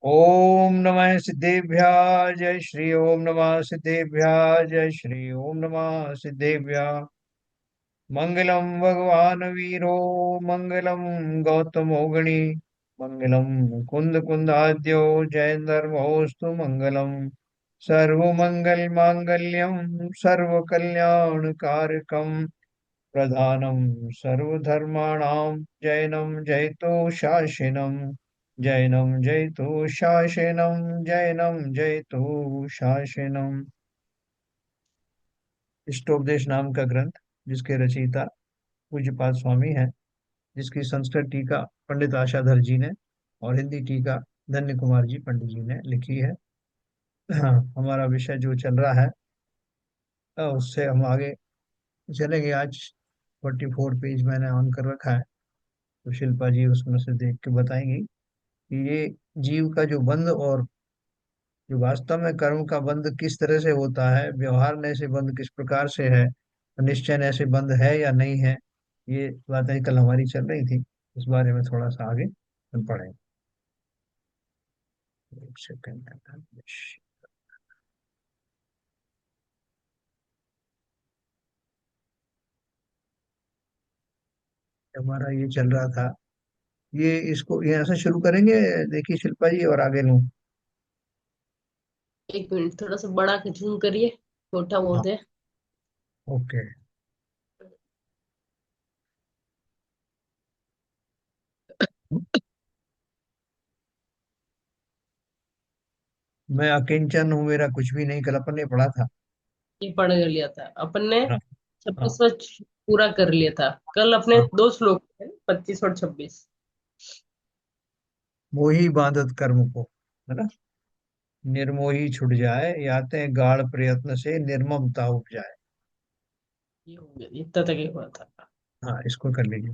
ओम नमः सिद्धेभ्याय जय श्री ओम नमः सिद्धेभ्याय जय श्री ओम नमः सिद्धेभ्याय। मंगलम भगवान वीरो मंगलम गौतमो गणि मंगलम कुंद कुंदाद्यो जयंदर्मोस्तु मंगलम सर्वमंगल मांगल्यम सर्व कल्याण कारकम प्रधानम सर्वधर्माणां जैनम जयतो शासनम जैनम जयतो शासनम जैनम जयतो शासनम। इष्टोपदेश नाम का ग्रंथ, जिसके रचयिता पूज्यपाद स्वामी हैं, जिसकी संस्कृत टीका पंडित आशाधर जी ने और हिंदी टीका धन्य कुमार जी पंडित जी ने लिखी है। हाँ, हमारा विषय जो चल रहा है, उससे हम आगे चलेंगे। आज 44 पेज मैंने ऑन कर रखा है, तो शिल्पा जी उसमें से देख के बताएंगी कि ये जीव का जो बंध और जो वास्तव में कर्म का बंध किस तरह से होता है, व्यवहार में से बंध किस प्रकार से है, निश्चय में से बंध है या नहीं है। ये बातें कल हमारी चल रही थी, इस बारे में थोड़ा सा आगे हम पढ़ेंगे। एक सेकंड। हमारा ये चल रहा था, ये इसको यहाँ से शुरू करेंगे। देखिए शिल्पा जी, और आगे लूँ। एक मिनट, थोड़ा सा बड़ा के जूम करिए। छोटा हाँ, बहुत है। ओके। मैं अकिंचन हूँ, मेरा कुछ भी नहीं, कल अपन ने पढ़ा था। ये पढ़ कर लिया था अपन ने। हाँ। हाँ। 26वां पूरा कर लिया था कल अपने। हाँ। दो श्लोक थे, 25 और 26। मोही बांधत कर्म को, है ना, निर्मोही छुट जाए, याते गाढ़ प्रयत्न से निर्ममता उपजाए। ये हो गया, इतना तक ही हुआ था। हाँ, इसको कर लीजिए।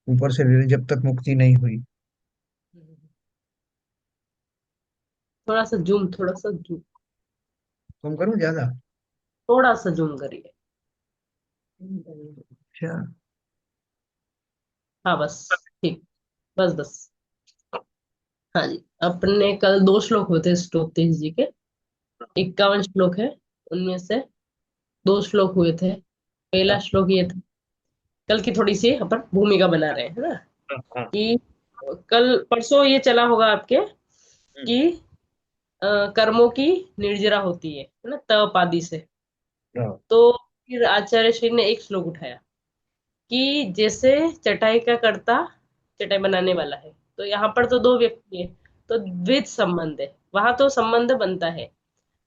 ऊपर से ले लीजिए, जब तक मुक्ति नहीं हुई। थोड़ा सा जूम, थोड़ा सा जूम। तुम करूँ ज्यादा? थोड़ा सा जूम करिए। अच्छा। हाँ बस, ठीक। बस बस। हाँ जी, अपने कल दो श्लोक हुए थे स्टोतेश जी के। 51 श्लोक है, उनमें से दो श्लोक हुए थे। पहला श्लोक ये था। कल की थोड़ी सी अपन भूमिका बना रहे हैं, है ना। हाँ। कि कल परसों ये चला होगा आपके हम्म। कि कर्मों की निर्जरा होती है ना, तप आदि से। हाँ। तो फिर आचार्य श्री ने एक श्लोक उठाया कि जैसे चटाई का कर्ता चटाई बनाने वाला है, तो यहाँ पर तो दो व्यक्ति है, तो द्विज संबंध है, वहां तो संबंध बनता है।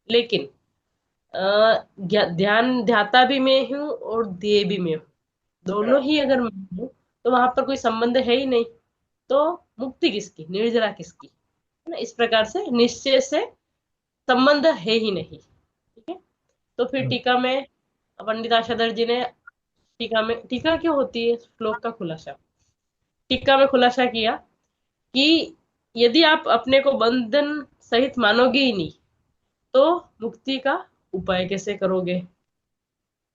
लेकिन ध्यान ध्याता भी मैं हूँ और देह भी मैं हूँ, दोनों ही अगर मैं हूँ, तो वहां पर कोई संबंध है ही नहीं। तो मुक्ति किसकी, निर्जरा किसकी, है ना। इस प्रकार से निश्चय से संबंध है ही नहीं। ठीक है। तो फिर हाँ। टीका में पंडित आशाधर जी ने, टीका क्यों होती है श्लोक का खुलासा, टीका में खुलासा किया कि यदि आप अपने को बंधन सहित मानोगे ही नहीं, तो मुक्ति का उपाय कैसे करोगे।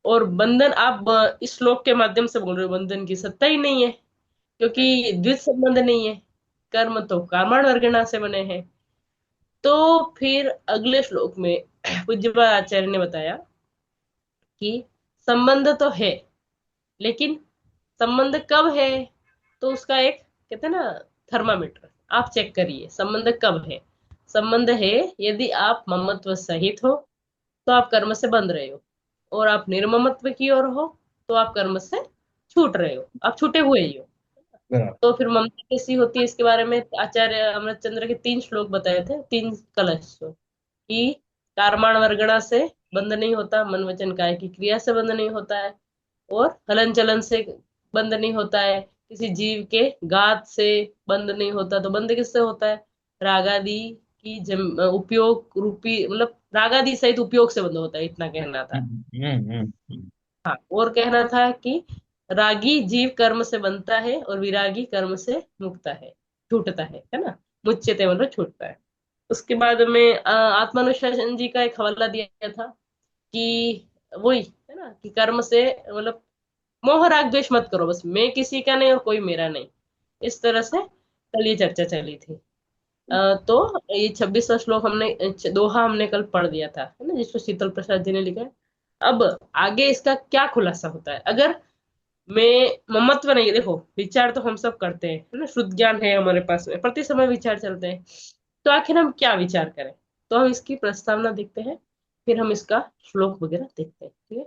और बंधन आप इस श्लोक के माध्यम से बोल रहे हो, बंधन की सत्ता ही नहीं है, क्योंकि द्वित संबंध नहीं है। कर्म तो कामाण वर्गणा से बने हैं। तो फिर अगले श्लोक में पूज्यपाद आचार्य ने बताया कि संबंध तो है, लेकिन संबंध कब है, तो उसका एक कहते हैं ना थर्मामीटर, आप चेक करिए संबंध कब है। संबंध है यदि आप ममत्व सहित हो, तो आप कर्म से बंध रहे हो। और आप निर्ममत्व की ओर हो, तो आप कर्म से छूट रहे हो, आप छूटे हुए ही हो। बराबर। तो फिर ममता कैसी होती है, इसके बारे में आचार्य अमृतचंद्र के तीन श्लोक बताए थे, तीन कलश कि कर्माण वर्गणा से बंध नहीं होता, मन वचन काया की क्रिया से बंध नहीं होता है, और हलन चलन से बंद नहीं होता है, किसी जीव के गात से बंद नहीं होता। तो बंद किससे होता है, रागादि की उपयोग रूपी, मतलब रागादि सहित उपयोग से बंद होता है, इतना कहना था। हाँ, और कहना था कि रागी जीव कर्म से बनता है और विरागी कर्म से मुक्ता है, छूटता है ना। मुच्यते मतलब छूटता है। उसके बाद में आत्मानुशासन जी का एक हवाला दिया था कि वही है ना, कि कर्म से मतलब मोह राग द्वेष मत करो, बस मैं किसी का नहीं और कोई मेरा नहीं। इस तरह से कल ये चर्चा चली थी। तो ये 26वां श्लोक हमने दोहा हमने कल पढ़ दिया था, है ना, जिसको शीतल प्रसाद जी ने लिखा है। अब आगे इसका क्या खुलासा होता है? अगर मैं ममत्व नहीं, देखो विचार तो हम सब करते हैं, है ना, शुद्ध ज्ञान है हमारे पास में, प्रति समय विचार चलते हैं, तो आखिर हम क्या विचार करें? तो हम इसकी प्रस्तावना देखते हैं, फिर हम इसका श्लोक वगैरह देखते हैं, ठीक है।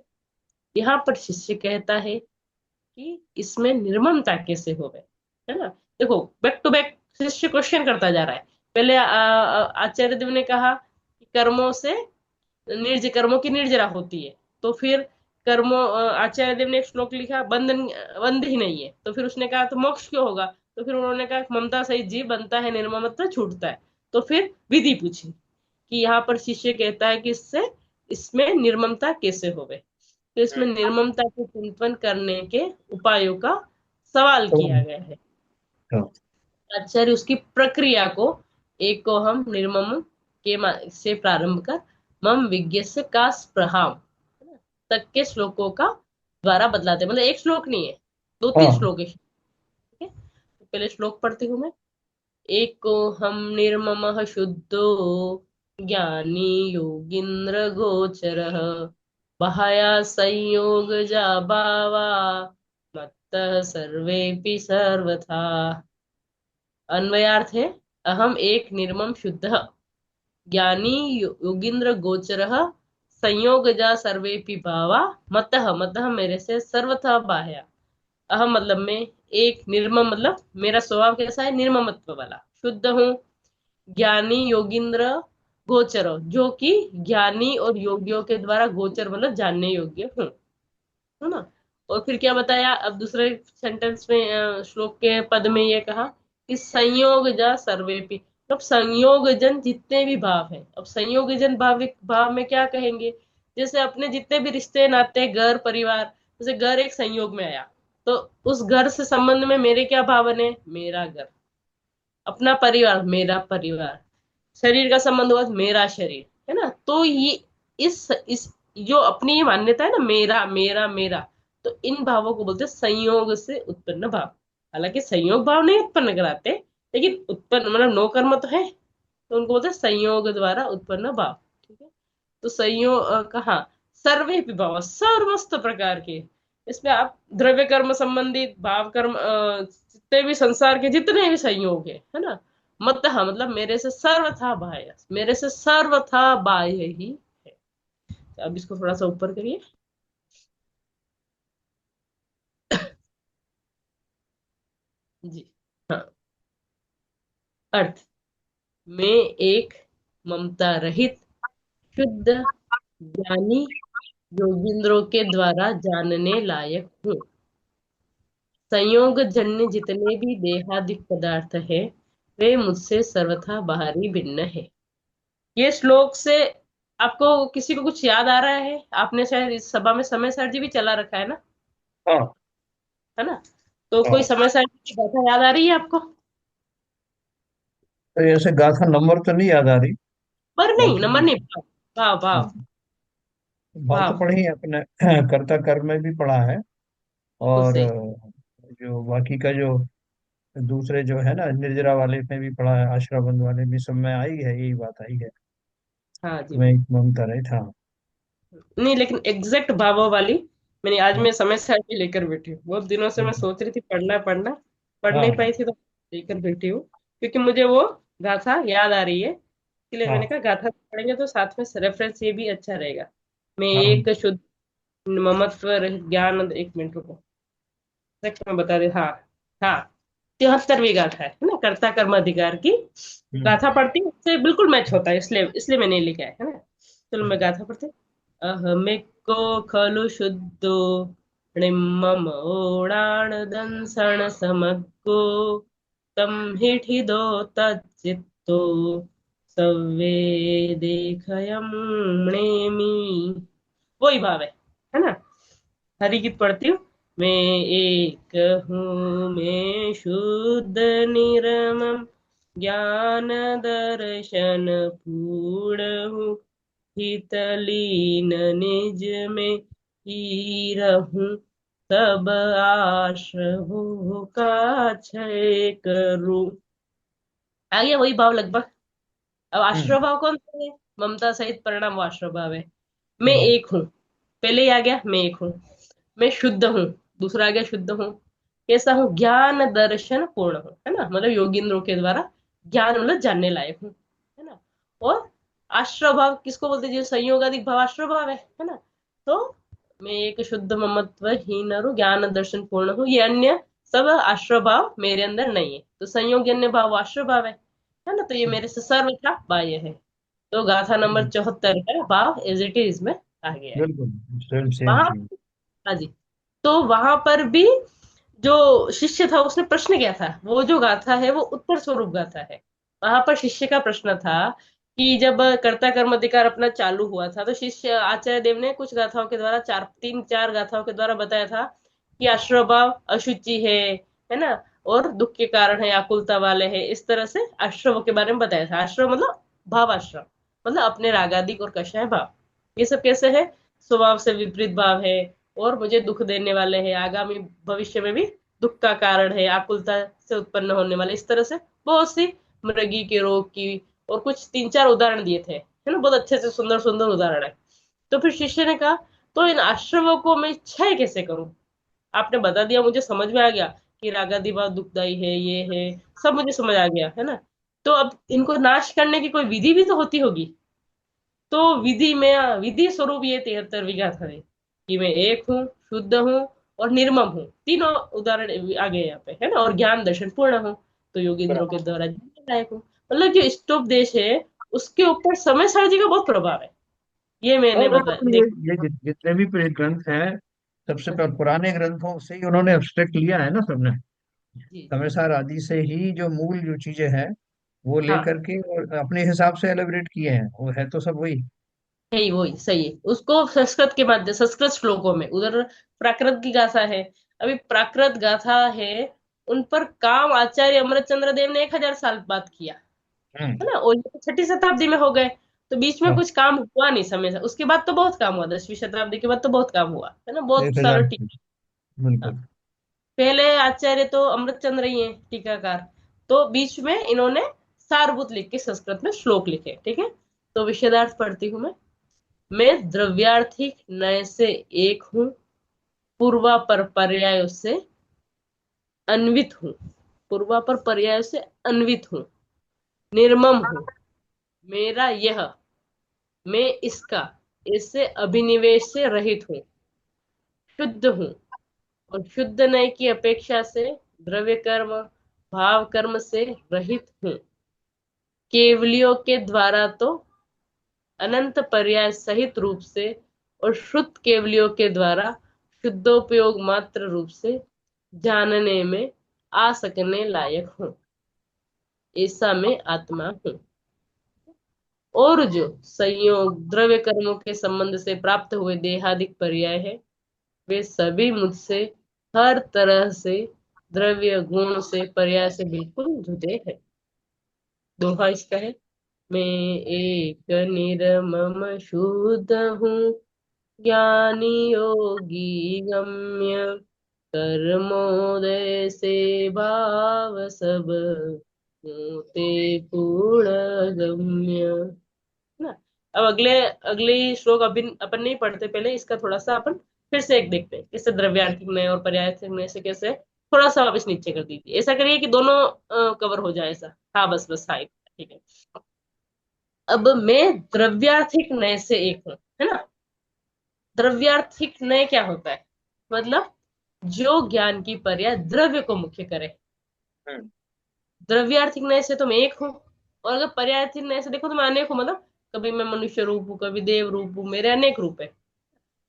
यहाँ पर शिष्य कहता है कि इसमें निर्ममता कैसे होवे, है ना। देखो, बैक टू बैक शिष्य क्वेश्चन करता जा रहा है। पहले आचार्य देव ने कहा कि कर्मों से कर्मों की निर्जरा होती है। तो फिर आचार्य देव ने एक श्लोक लिखा, बंधन बंध ही नहीं है। तो फिर उसने कहा तो मोक्ष क्यों होगा? तो फिर उन्होंने कहा ममता सहित जीव बनता है, निर्ममता छूटता है। तो फिर विधि पूछी कि यहाँ पर शिष्य कहता है कि इसमें निर्ममता कैसे होवे। तो इसमें निर्ममता को चिंतन करने के उपायों का सवाल तो किया गया है। हाँ आचार्य उसकी प्रक्रिया को, एक को हम निर्मम से प्रारंभ कर मम विज्ञ से का स्पृहाम तक के श्लोकों का द्वारा बदलाते हैं। मतलब एक श्लोक नहीं है, दो तीन हाँ श्लोक है, ठीक है। तो पहले श्लोक पढ़ती हूँ मैं। एक को हम निर्मम शुद्धो ज्ञानी योगिंद्र गोचर बहया संयोग जा भावा मत्तः सर्वेपि सर्वथा। अन्वयार्थ है, अहम एक निर्मम शुद्ध ज्ञानी योगींद्र गोचर संयोगजा सर्वेपि भावा मतः मतः मेरे से सर्वथा बाह्या। अहम मतलब मैं, एक निर्मम मतलब मेरा स्वभाव कैसा है, निर्ममत्व वाला, शुद्ध हूँ, ज्ञानी योगींद्र गोचर जो कि ज्ञानी और योगियों के द्वारा गोचर मतलब जानने योग्य हूँ, है ना। और फिर क्या बताया अब दूसरे सेंटेंस में, श्लोक के पद में ये कहा कि संयोग जा सर्वेपि, अब संयोगजन जितने भी भाव है। अब संयोगजन भाव भाव में क्या कहेंगे? जैसे अपने जितने भी रिश्ते नाते, घर परिवार, जैसे घर एक संयोग में आया, तो उस घर से संबंध में मेरे क्या भाव बने? मेरा घर, अपना परिवार मेरा परिवार, शरीर का संबंध हुआ मेरा शरीर, है ना। तो ये इस जो अपनी ये मान्यता है ना, मेरा मेरा मेरा, तो इन भावों को बोलते हैं संयोग से उत्पन्न भाव। हालांकि संयोग भाव नहीं उत्पन्न कराते, लेकिन उत्पन्न मतलब नो कर्म तो है, तो उनको बोलते हैं संयोग द्वारा उत्पन्न भाव, ठीक है। तो संयोग कहा सर्वे भाव, सर्वस्त प्रकार के, इसमें आप द्रव्य कर्म संबंधित भाव कर्म, जितने भी संसार के जितने भी संयोग है ना, मतः मतलब मेरे से सर्वथा बाह्य, मेरे से सर्वथा बाह्य ही है। तो अब इसको थोड़ा सा ऊपर करिए। जी, हाँ। अर्थ, मैं एक ममता रहित शुद्ध ज्ञानी योगिंद्रों के द्वारा जानने लायक हूँ। संयोग जन्य जितने भी देहादिक पदार्थ है वे मुझसे सर्वथा बाहरी भिन्न है। ये श्लोक से आपको किसी को कुछ याद आ रहा है? आपने शायद इस सभा में समय सर जी भी चला रखा है ना, हाँ है ना। तो कोई हाँ। समय सर जी की गाथा याद आ रही है आपको? तो ऐसे गाथा नंबर तो नहीं याद आ रही, पर नहीं, बाकी नंबर नहीं, भाव भाव भाव हाँ, भाव तो भाव, पढ़े ही हैं अपने। कर्ता कर्म में भी पढ़ा है। तो और सही। जो बाकी का जो दूसरे जो है ना निर्जरा वाले में भी पढ़ा है, आश्रमबंद वाले भी सब में आई है, यही बात आई है। हाँ जी, मैं एक ममता रही था। नहीं लेकिन एग्जैक्ट भावों वाली मैंने आज, हाँ मैं समय सार भी लेकर बैठी हूँ। बहुत दिनों से मैं सोच रही थी पढ़ना पढ़ना, पढ़ नहीं हाँ पाई थी, तो लेकर बैठी हूँ क्योंकि मुझे वो गाथा याद आ रही है, इसलिए मैंने हाँ कहा गाथा पढ़ेंगे तो साथ में रेफरेंस ये भी अच्छा रहेगा। मैं हाँ एक शुद्ध ममत्व ज्ञान, एक मिनट रुको, exact मैं बता दे, हाँ हाँ, 73वीं गाथा है ना, कर्ता कर्म अधिकार की हम्म, गाथा पढ़ती हूँ, उससे बिल्कुल मैच होता है, इसलिए इसलिए मैंने लिखा है ना। चलो मैं गाथा पढ़ती हूँ। अहमेको खलु शुद्धो णिमम ओडाण दंसण समग्गो तम हिठिदो तच्चित्तो सव्वे देखयम मणेमी। वही भाव है ना। हरि गीत पढ़ती हूँ। मैं एक हूँ, मैं शुद्ध निर्मम ज्ञान दर्शन पूर्ण हूँ, हितलीन निज में ही रहूं, सब आश्रवों का क्षय करूं। आ गया वही भाव लगभग। अब हम्म। आश्रय भाव कौन सा है? ममता सहित परिणाम वो आश्रय भाव है। मैं हम्म। एक हूँ, पहले ही आ गया मैं एक हूँ। मैं शुद्ध हूँ, दूसरा आ गया शुद्ध हूँ। कैसा हूँ? ज्ञान दर्शन पूर्ण हूँ, है ना, मतलब योगिंद्रों के द्वारा ज्ञान मतलब जानने लायक हूँ, है ना। और आश्रय भाव किसको बोलते हैं? जो संयोगाधिक भाव आश्रय भाव है ना। तो मैं एक शुद्ध ममत्व हीन हूँ, ज्ञान दर्शन पूर्ण हूँ, ये अन्य सब आश्रय भाव मेरे अंदर नहीं है। तो संयोग अन्य भाव आश्रय भाव है ना। तो ये मेरे से सर्वथा बाह्य है। तो गाथा नंबर हम्म। 74 का भाव एज इट इज में आ गया है बिल्कुल सेम सेम वहां। चीज। हाँ जी। तो वहां पर भी जो शिष्य था उसने प्रश्न किया था, वो जो गाथा है वो उत्तर स्वरूप गाथा है। वहां पर शिष्य का प्रश्न था कि जब कर्ता कर्म अधिकार अपना चालू हुआ था, तो शिष्य आचार्य देव ने कुछ गाथाओं के द्वारा, तीन चार गाथाओं के द्वारा बताया था कि अश्रभाव अशुचि है ना, और दुख के कारण है, आकुलता वाले है, इस तरह से आश्रव के बारे में बताया था। आश्रव मतलब भाव आश्रम, मतलब अपने रागादिक और कषाय भाव। ये सब कैसे है? स्वभाव से विपरीत भाव है, और मुझे दुख देने वाले हैं, आगामी भविष्य में भी दुख का कारण है, आकुलता से उत्पन्न होने वाले, इस तरह से बहुत सी मृगी के रोग की, और कुछ तीन चार उदाहरण दिए थे, है ना, बहुत अच्छे से सुंदर सुंदर उदाहरण है। तो फिर शिष्य ने कहा, तो इन आश्रमों को मैं क्षय कैसे करूं? आपने बता दिया, मुझे समझ में आ गया कि रागादि भाव दुखदाई है, ये है, सब मुझे समझ आ गया, है ना। तो अब इनको नाश करने की कोई विधि भी तो होती होगी। तो विधि में विधि स्वरूप ये 73 विघात है कि मैं एक हूँ, शुद्ध हूँ, और निर्मम हूँ, तीनों उदाहरण आ गए यहाँ पे, है ना, और ज्ञान दर्शन पूर्ण हूँ। तो योगेंद्रों के बराबर। द्वारा जानने लायक हूँ। मतलब जो स्टोपदेश है उसके ऊपर समय सारथी का बहुत प्रभाव है, ये मैंने और बता ये देख। ये जितने भी ग्रंथ हैं, सबसे हाँ जी। पुराने ग्रंथों से ही उन्होंने अब्स्ट्रैक्ट लिया है ना सबने। जी। तमिलसार आदि से ही जो मूल जो चीजें हैं वो हाँ, लेकर के और अपने हिसाब से एलिब्रेट किए हैं, वो है तो सब वही। है ही वही सही है। उसको संस्कृत के माध्यम, संस्कृत श्लोकों में, उधर प्राकृत की गाथा है। अभी प्राकृत गाथा है, उन पर काम आचार्य अमृतचंद्र देव ने 1000 साल बाद किया, है हम्म। ना। और ये तो छठी शताब्दी में हो गए। तो बीच में हाँ, कुछ काम हुआ नहीं समय से, उसके बाद तो बहुत काम हुआ, 10वीं शताब्दी के बाद तो बहुत काम हुआ, है ना, बहुत एक सारा हजार टीका। बिल्कुल। पहले आचार्य तो अमृतचंद्र ही है टीकाकार। तो बीच में इन्होंने सारभूत लिख के संस्कृत में श्लोक लिखे, ठीक है। तो विषयार्थ पढ़ती हूँ मैं द्रव्यार्थिक नय से एक हूँ, पूर्वापर पर्याय से अन्वित हूँ, पूर्वापर पर्याय से अन्वित हूँ, निर्मम हूँ, मेरा यह, मैं इसका, इससे अभिनिवेश से रहित हूँ, शुद्ध हूँ, और शुद्ध नय की अपेक्षा से द्रव्य कर्म भाव कर्म से रहित हूँ, केवलियों के द्वारा तो अनंत पर्याय सहित रूप से, और शुद्ध केवलियों के द्वारा शुद्धोपयोग मात्र रूप से जानने में आ सकने लायक हूँ, ऐसा मैं आत्मा हूँ। और जो संयोग द्रव्य कर्मों के संबंध से प्राप्त हुए देहादिक पर्याय है, वे सभी मुझसे हर तरह से द्रव्य गुण से पर्याय से बिल्कुल जुदे हैं। दोहा इसका है, मैं एक निर्मम शुद्ध हूँ, ज्ञानी योगी गम्य, कर्मोदय से भाव सब होते पूर्ण गम्य, है ना। अब अगले अगले श्लोक अभी अपन नहीं पढ़ते, पहले इसका थोड़ा सा अपन फिर से एक देखते हैं, कैसे द्रव्यार्थिक में और पर्यायथिक में से कैसे थोड़ा सा वापस नीचे कर दीजिए, ऐसा करिए कि दोनों कवर हो जाए ऐसा। हाँ बस बस, हाँ ठीक है। अब मैं द्रव्यार्थिक नय से एक हूँ, है ना। द्रव्यार्थिक नय क्या होता है? मतलब जो ज्ञान की पर्याय द्रव्य को मुख्य करे। हम्म। द्रव्यार्थिक नय से तो मैं एक हूँ, और अगर पर्यायथिक नय से देखो तो मैं अनेक हूँ, मतलब कभी मैं मनुष्य रूप हूँ, कभी देव रूप हूँ, मेरे अनेक रूप है।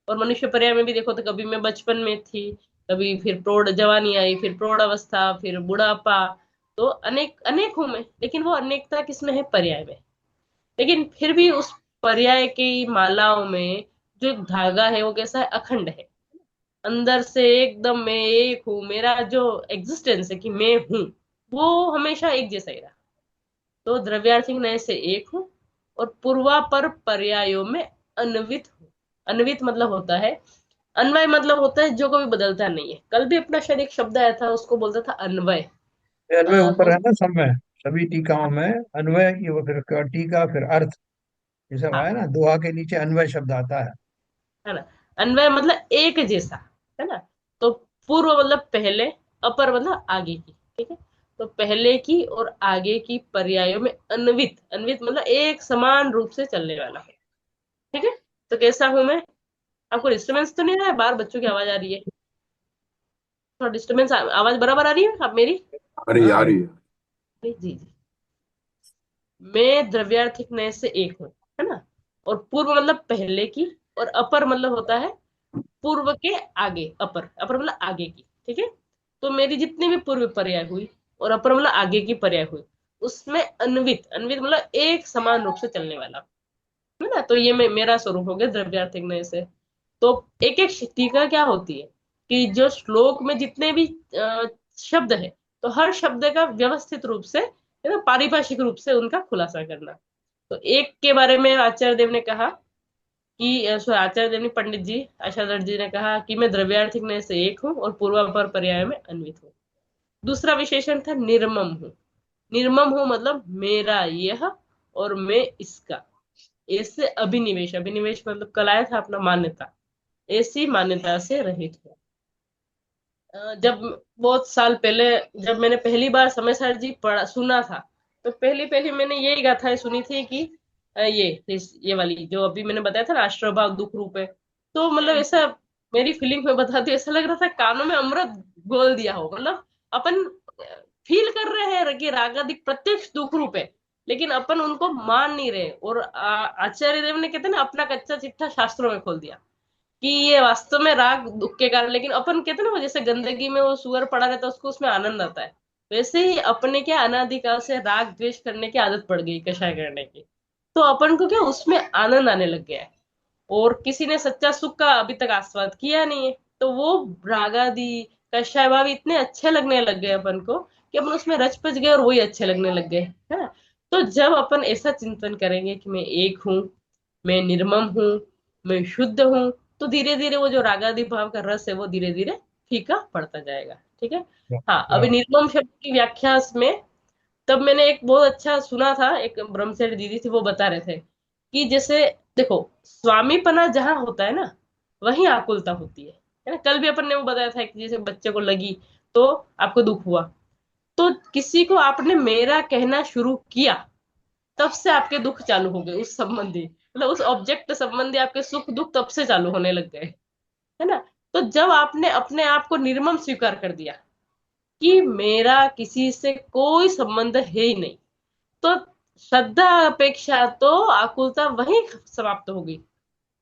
और मनुष्य पर्याय में भी देखो तो कभी मैं बचपन में थी, कभी फिर प्रौढ़ जवानी आई, फिर प्रौढ़ अवस्था, फिर बुढ़ापा। तो अनेक अनेक हूं मैं, लेकिन वो अनेकता किसमें है? पर्याय में। लेकिन फिर भी उस पर्याय की मालाओं में जो एक धागा है वो कैसा है? अखंड है। अंदर से एकदम मैं एक हूँ, मेरा जो एग्जिस्टेंस है कि मैं हूँ, वो हमेशा एक जैसा ही रहा। तो द्रव्यार्थिक नय से एक हूँ, और पूर्वापर पर्यायों में अन्वित हूँ। अन्वित मतलब होता है, अन्वय मतलब होता है जो कभी बदलता नहीं है। कल भी अपना शायद एक शब्द आया था, उसको बोलता था अन्वय। में ऊपर कौन है सा? ना सब में। सभी टीकाओं में अन्वय की वो फिर टीका फिर अर्थ, ये सब हाँ, है ना, दोहा के नीचे अन्वय शब्द आता है। है ना। अन्वय मतलब एक जैसा, है ना। तो पूर्व मतलब पहले, अपर मतलब आगे की, ठीक है। तो पहले की और आगे की पर्यायों में अन्वित, अन्वित मतलब एक समान रूप से चलने वाला, ठीक है। तो कैसा हूं मैं? आपको डिस्टरबेंस तो नहीं रहा है? बाहर बच्चों की आवाज आ रही है, थोड़ा डिस्टरबेंस, आवाज बराबर आ रही है आप मेरी? अरे हाँ यार भाई। ये जी जी। मैं द्रव्यार्थिक नय से एक हूँ, है ना। और पूर्व मतलब पहले की, और अपर मतलब होता है पूर्व के आगे, अपर, अपर मतलब आगे की, ठीक है। तो मेरी जितनी भी पूर्व पर्याय हुई और अपर मतलब आगे की पर्याय हुई, उसमें अन्वित, अन्वित मतलब एक समान रूप से चलने वाला, है ना। तो ये मेरा स्वरूप हो गया द्रव्यार्थिक नय से। तो एक एक टीका क्या होती है कि जो श्लोक में जितने भी शब्द है, तो हर शब्द का व्यवस्थित रूप से, है ना, पारिभाषिक रूप से उनका खुलासा करना। तो एक के बारे में आचार्य देव ने कहा कि आचार्य देव ने, पंडित जी आचार्य जी ने कहा कि मैं द्रव्यार्थिक नय से एक हूँ और पूर्वापर पर्याय में अन्वित हूँ। दूसरा विशेषण था निर्मम हूँ। निर्मम हूँ मतलब मेरा यह और मैं इसका, ऐसे अभिनिवेश, अभिनिवेश मतलब कलाया था अपना मान्यता, ऐसी मान्यता से रहित हूँ। जब बहुत साल पहले, जब मैंने पहली बार समय सर जी पढ़ा सुना था, तो पहली पहली मैंने यही गाथाएं सुनी थी कि ये वाली जो अभी मैंने बताया था ना, राष्ट्रभाव दुख रूप है। तो मतलब ऐसा, मेरी फीलिंग में बताती हूँ, ऐसा लग रहा था कानों में अमृत घोल दिया हो। मतलब अपन फील कर रहे हैं कि रागादिक प्रत्यक्ष दुख रूप है, लेकिन अपन उनको मान नहीं रहे। और आचार्य देव ने कहते हैं ना, अपना कच्चा चिट्ठा शास्त्रों में खोल दिया कि ये वास्तव में राग दुख के कारण। लेकिन अपन कहते हैं ना, वो जैसे गंदगी में वो सुअर पड़ा रहता है, उसको उसमें आनंद आता है, वैसे ही अपने क्या अनादिकाल से राग द्वेष करने की आदत पड़ गई, कषाय करने की। तो अपन को क्या उसमें आनंद आने लग गया है, और किसी ने सच्चा सुख का अभी तक आस्वाद किया नहीं है। तो वो रागादि कषाय भाव इतने अच्छे लगने लग गए अपन को कि अपन उसमें रच पच गए और वही अच्छे लगने लग गए, है ना। तो जब अपन ऐसा चिंतन करेंगे कि मैं एक हूँ, मैं निर्मम हूँ, मैं शुद्ध हूँ, तो धीरे धीरे वो जो रागादि भाव का रस है वो धीरे धीरे फीका पड़ता जाएगा, ठीक है। हाँ, अभी निर्मम शब्द की व्याख्या में, तब मैंने एक बहुत अच्छा सुना था, एक ब्रह्मचारी दीदी थी, वो बता रहे थे कि जैसे देखो, स्वामीपना जहां होता है ना, वहीं आकुलता होती है ना। कल भी अपन ने वो बताया था कि जैसे बच्चे को लगी तो आपको दुख हुआ, तो किसी को आपने मेरा कहना शुरू किया, तब से आपके दुख चालू हो गए उस संबंधी, मतलब उस ऑब्जेक्ट संबंधी आपके सुख दुख तब से चालू होने लग गए, है ना। तो जब आपने अपने आप को निर्मम स्वीकार कर दिया कि मेरा किसी से कोई संबंध है ही नहीं, तो श्रद्धा अपेक्षा तो आकुलता वहीं समाप्त हो गई,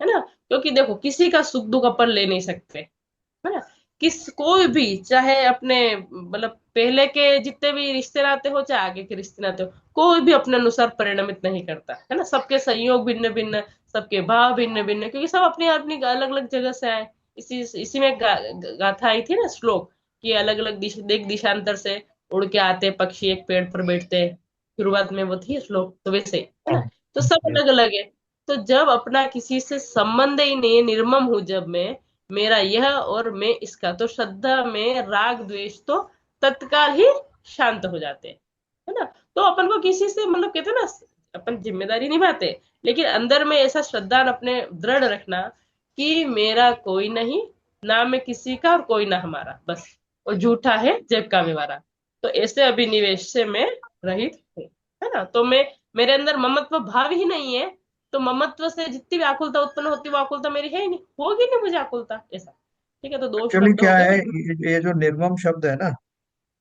है ना। क्योंकि देखो, किसी का सुख दुख अपन ले नहीं सकते, है ना। किस कोई भी, चाहे अपने मतलब पहले के जितने भी रिश्ते नाते हो, चाहे आगे के रिश्ते नाते हो, कोई भी अपने अनुसार परिणमित नहीं करता, है ना। सबके संयोग भिन्न भिन्न, सबके भाव भिन्न भिन्न, क्योंकि सब अपनी अपनी अलग अलग जगह से आए। इसी में गाथा आई थी ना, श्लोक, कि अलग अलग देख दिशांतर से उड़ के आते पक्षी एक पेड़ पर बैठते, शुरुआत में वो थी श्लोक, तो वैसे, है ना। तो सब अलग अलग है। तो जब अपना किसी से संबंध ही नहीं है, निर्मम हूं जब मैं, मेरा यह और मैं इसका, तो श्रद्धा में राग द्वेष तो तत्काल ही शांत हो जाते हैं, है ना। तो अपन को किसी से मतलब कहते हैं ना, अपन जिम्मेदारी निभाते, लेकिन अंदर में ऐसा श्रद्धा अपने दृढ़ रखना कि मेरा कोई नहीं, ना मैं किसी का और कोई ना हमारा, बस वो झूठा है जग का व्यवहारा। तो ऐसे अभिनिवेश से मैं रहित हूँ, है ना। तो मैं, मेरे अंदर ममत्व भाव ही नहीं है, तो ममत्व से जितनी भी आकुलता उत्पन्न होती है, वो आकुलता मेरी है ही नहीं, होगी नहीं मुझे आकुलता, ऐसा, ठीक है। तो दो एक्चुअली शब्द हो क्या गए। है, ये जो निर्मम शब्द है ना,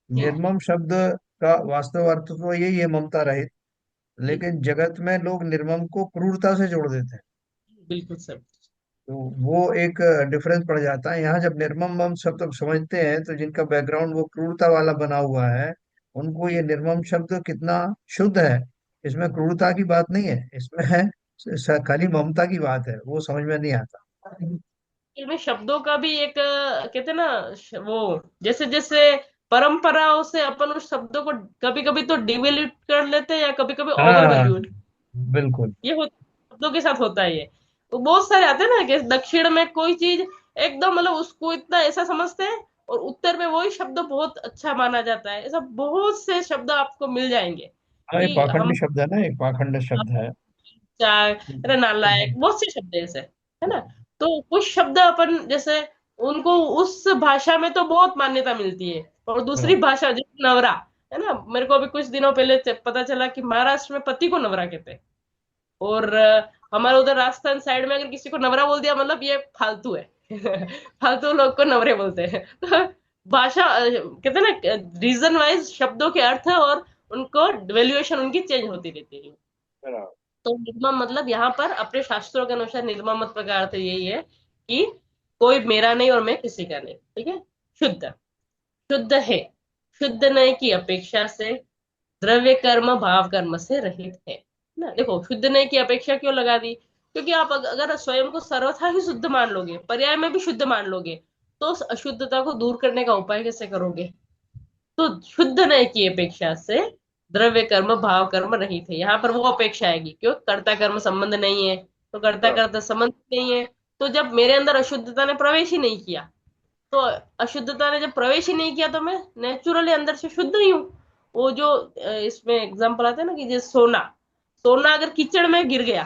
जी निर्मम शब्द का वास्तव अर्थ तो यही है, ममता रहित। जी लेकिन जगत में लोग निर्मम को क्रूरता से जोड़ देते हैं। बिल्कुल सब। तो वो एक डिफरेंस पड़ जाता है यहाँ। जब निर्मम हम शब्द समझते हैं, तो जिनका बैकग्राउंड वो क्रूरता वाला बना हुआ है, उनको ये निर्मम शब्द कितना शुद्ध है, इसमें क्रूरता की बात नहीं है, इसमें है खाली ममता की बात है, वो समझ में नहीं आता। इनमें शब्दों का भी एक कहते हैं ना, वो जैसे जैसे परंपराओं से अपन उस शब्दों को कभी कभी तो डिवेल्यूट कर लेते हैं, या कभी कभी ओवर हाँ, वैल्यूट, बिल्कुल। ये होता शब्दों के साथ होता है ये। तो बहुत सारे आते हैं ना कि दक्षिण में कोई चीज एकदम मतलब उसको इतना ऐसा समझते हैं, और उत्तर में वही शब्द बहुत अच्छा माना जाता है। ऐसा बहुत से शब्द आपको मिल जाएंगे हाँ, एक कि पाखंड हम शब्द है ना, एक पाखंड शब्द है। चाय, अरे नालायक, हम्म, बहुत से शब्द हैं ऐसे, है ना? तो कुछ शब्द अपन जैसे उनको उस भाषा में तो बहुत मान्यता मिलती है, और दूसरी हाँ, भाषा जैसे नवरा, है ना? मेरे को अभी कुछ दिनों पहले पता चला कि महाराष्ट्र में पति को नवरा कहते हैं। और हमारे उधर राजस्थान साइड में अगर किसी को नवरा बोल दिया मतलब ये फालतू है। फालतू लोग को नवरे बोलते हैं। तो भाषा कहते हैं ना, रीजन वाइज शब्दों के अर्थ और उनको वैल्यूएशन उनकी चेंज होती रहती है। बराबर। तो निर्मम मतलब यहाँ पर अपने शास्त्रों के अनुसार निर्मम मत का अर्थ यही है कि कोई मेरा नहीं और मैं किसी का नहीं, ठीक है। शुद्ध, शुद्ध है, शुद्ध नहीं की अपेक्षा से, द्रव्य कर्म भाव कर्म से रहित है ना। देखो, शुद्ध नहीं की अपेक्षा क्यों लगा दी? क्योंकि आप अगर स्वयं को सर्वथा ही शुद्ध मान लोगे, पर्याय में भी शुद्ध मान लोगे, तो उस अशुद्धता को दूर करने का उपाय कैसे करोगे? तो शुद्ध नहीं की अपेक्षा से द्रव्य कर्म भाव कर्म रहित है, यहाँ पर वो अपेक्षा आएगी। क्यों? कर्ता कर्म संबंध नहीं है, तो कर्ता हाँ, कर्ता संबंध नहीं है। तो जब मेरे अंदर अशुद्धता ने प्रवेश ही नहीं किया, तो अशुद्धता ने जब प्रवेश ही नहीं किया, तो मैं नेचुरली अंदर से शुद्ध ही हूँ। वो जो इसमें एग्जाम्पल आता है ना कि जैसे सोना, सोना अगर कीचड़ में गिर गया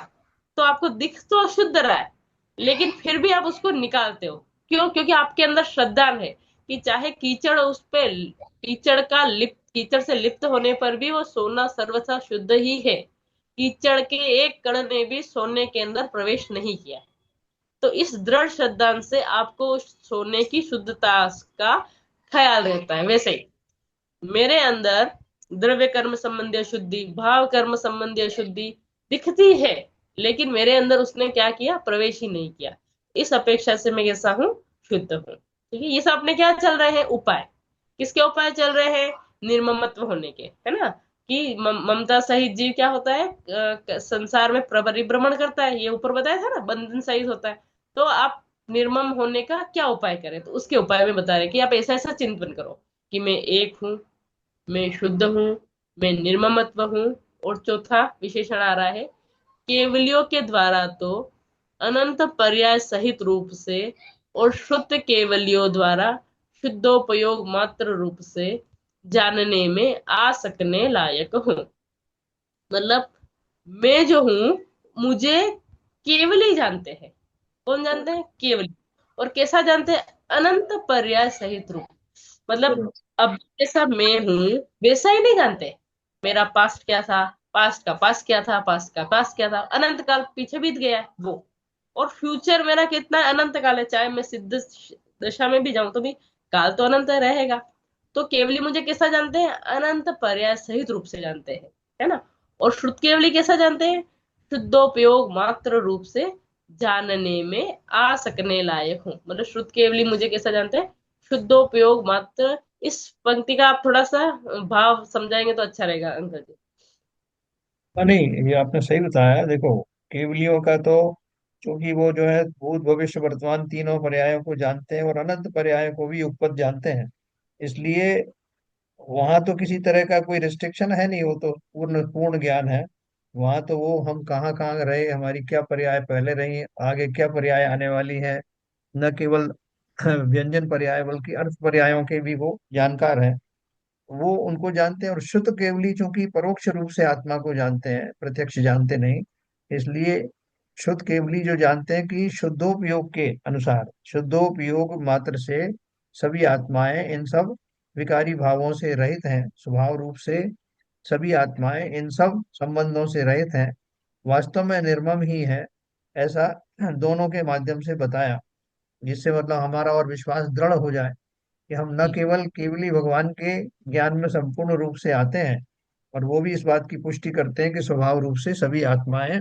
तो आपको दिख तो अशुद्ध रहा है, लेकिन फिर भी आप उसको निकालते हो। क्यों? क्योंकि आपके अंदर श्रद्धा है कि चाहे कीचड़ उस पे, कीचड़ का लिप्त, कीचड़ से लिप्त होने पर भी वो सोना सर्वथा शुद्ध ही है। कीचड़ के एक कण ने भी सोने के अंदर प्रवेश नहीं किया। तो इस दृढ़ श्रद्धा से आपको उस सोने की शुद्धता का ख्याल रहता है। वैसे ही मेरे अंदर द्रव्य कर्म संबंधी अशुद्धि, भाव कर्म संबंधी अशुद्धि दिखती है, लेकिन मेरे अंदर उसने क्या किया? प्रवेश ही नहीं किया। इस अपेक्षा से मैं कैसा हूं? शुद्ध हूं। ठीक है, ये सब अपने क्या चल रहे हैं? उपाय। किसके उपाय चल रहे हैं? निर्ममत्व होने के, है ना? कि ममता सहित जीव क्या होता है? संसार में परिभ्रमण करता है, ये ऊपर बताया था ना, बंधन सहित होता है। तो आप निर्मम होने का क्या उपाय करें? तो उसके उपाय में बता रहे कि आप ऐसा ऐसा चिंतन करो कि मैं एक हूँ, मैं शुद्ध हूँ, मैं निर्ममत्व हूँ। और चौथा विशेषण आ रहा है, केवलियों के द्वारा तो अनंत पर्याय सहित रूप से, और शुद्ध केवलियों द्वारा शुद्धोपयोग मात्र रूप से जानने में आ सकने लायक हूँ। मतलब मैं जो हूँ, मुझे केवल ही जानते हैं। कौन जानते हैं? केवल। और कैसा जानते हैं? अनंत पर्याय सहित रूप। मतलब बराबर। अब जैसा मैं हूँ वैसा ही नहीं जानते। मेरा पास्ट क्या था, पास्ट का पास्ट क्या था, पास्ट का पास्ट क्या था, अनंत काल पीछे बीत गया है वो। और फ्यूचर मेरा कितना है? अनंत काल है। चाहे मैं सिद्ध दशा में भी जाऊं तो भी काल तो अनंत रहेगा। तो केवली मुझे कैसा जानते हैं? अनंत पर्याय सहित रूप से जानते हैं, है ना? और श्रुत केवली कैसा जानते हैं? शुद्धोपयोग मात्र रूप से जानने में आ सकने लायक हूँ। मतलब श्रुत केवली मुझे कैसा जानते हैं? शुद्धोपयोग मात्र। इस पंक्ति का आप थोड़ा सा भाव समझाएंगे तो अच्छा रहेगा अंकल जी। हाँ, नहीं, ये आपने सही बताया। देखो, केवलियों का तो, क्योंकि वो जो है भूत भविष्य वर्तमान तीनों पर्यायों को जानते हैं और अनंत पर्यायों को भी उपपद जानते हैं, इसलिए वहां तो किसी तरह का कोई रिस्ट्रिक्शन है नहीं, वो तो पूर्ण पूर्ण ज्ञान है। वहां तो वो हम कहाँ कहाँ रहे, हमारी क्या पर्याय पहले रही, आगे क्या पर्याय आने वाली है, न केवल व्यंजन पर्याय बल्कि अर्थ पर्यायों के भी वो जानकार हैं। वो उनको जानते हैं। और शुद्ध केवली चूंकि परोक्ष रूप से आत्मा को जानते हैं, प्रत्यक्ष जानते नहीं, इसलिए शुद्ध केवली जो जानते हैं कि शुद्धोपयोग के अनुसार, शुद्धोपयोग मात्र से सभी आत्माएं इन सब विकारी भावों से रहित हैं, स्वभाव रूप से सभी आत्माएं इन सब संबंधों से रहित हैं, वास्तव में निर्मम ही है, ऐसा दोनों के माध्यम से बताया। जिससे मतलब हमारा और विश्वास दृढ़ हो जाए कि हम न जी। केवल केवली भगवान के ज्ञान में संपूर्ण रूप से आते हैं, और वो भी इस बात की पुष्टि करते हैं कि स्वभाव रूप से सभी आत्माएं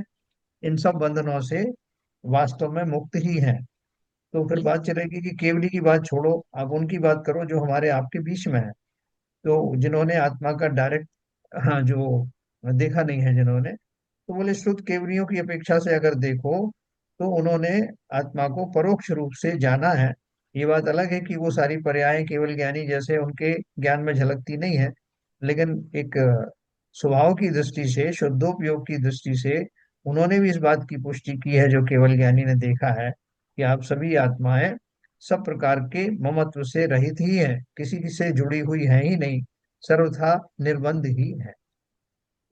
इन सब बंधनों से वास्तव में मुक्त ही हैं। तो फिर जी। बात चलेगी कि केवली की बात छोड़ो, आप उनकी बात करो जो हमारे आपके बीच में है। तो जिन्होंने आत्मा का डायरेक्ट, हाँ, जो देखा नहीं है जिन्होंने, तो बोले शुद्ध केवलियों की अपेक्षा से अगर देखो तो उन्होंने आत्मा को परोक्ष रूप से जाना है। ये बात अलग है कि वो सारी पर्यायें केवल ज्ञानी जैसे उनके ज्ञान में झलकती नहीं है, लेकिन एक स्वभाव की दृष्टि से, शुद्धोपयोग की दृष्टि से उन्होंने भी इस बात की पुष्टि की है जो केवल ज्ञानी ने देखा है, कि आप सभी आत्माएं सब प्रकार के ममत्व से रहित ही है, किसी से जुड़ी हुई है ही नहीं, सर्वथा निर्बंध ही है।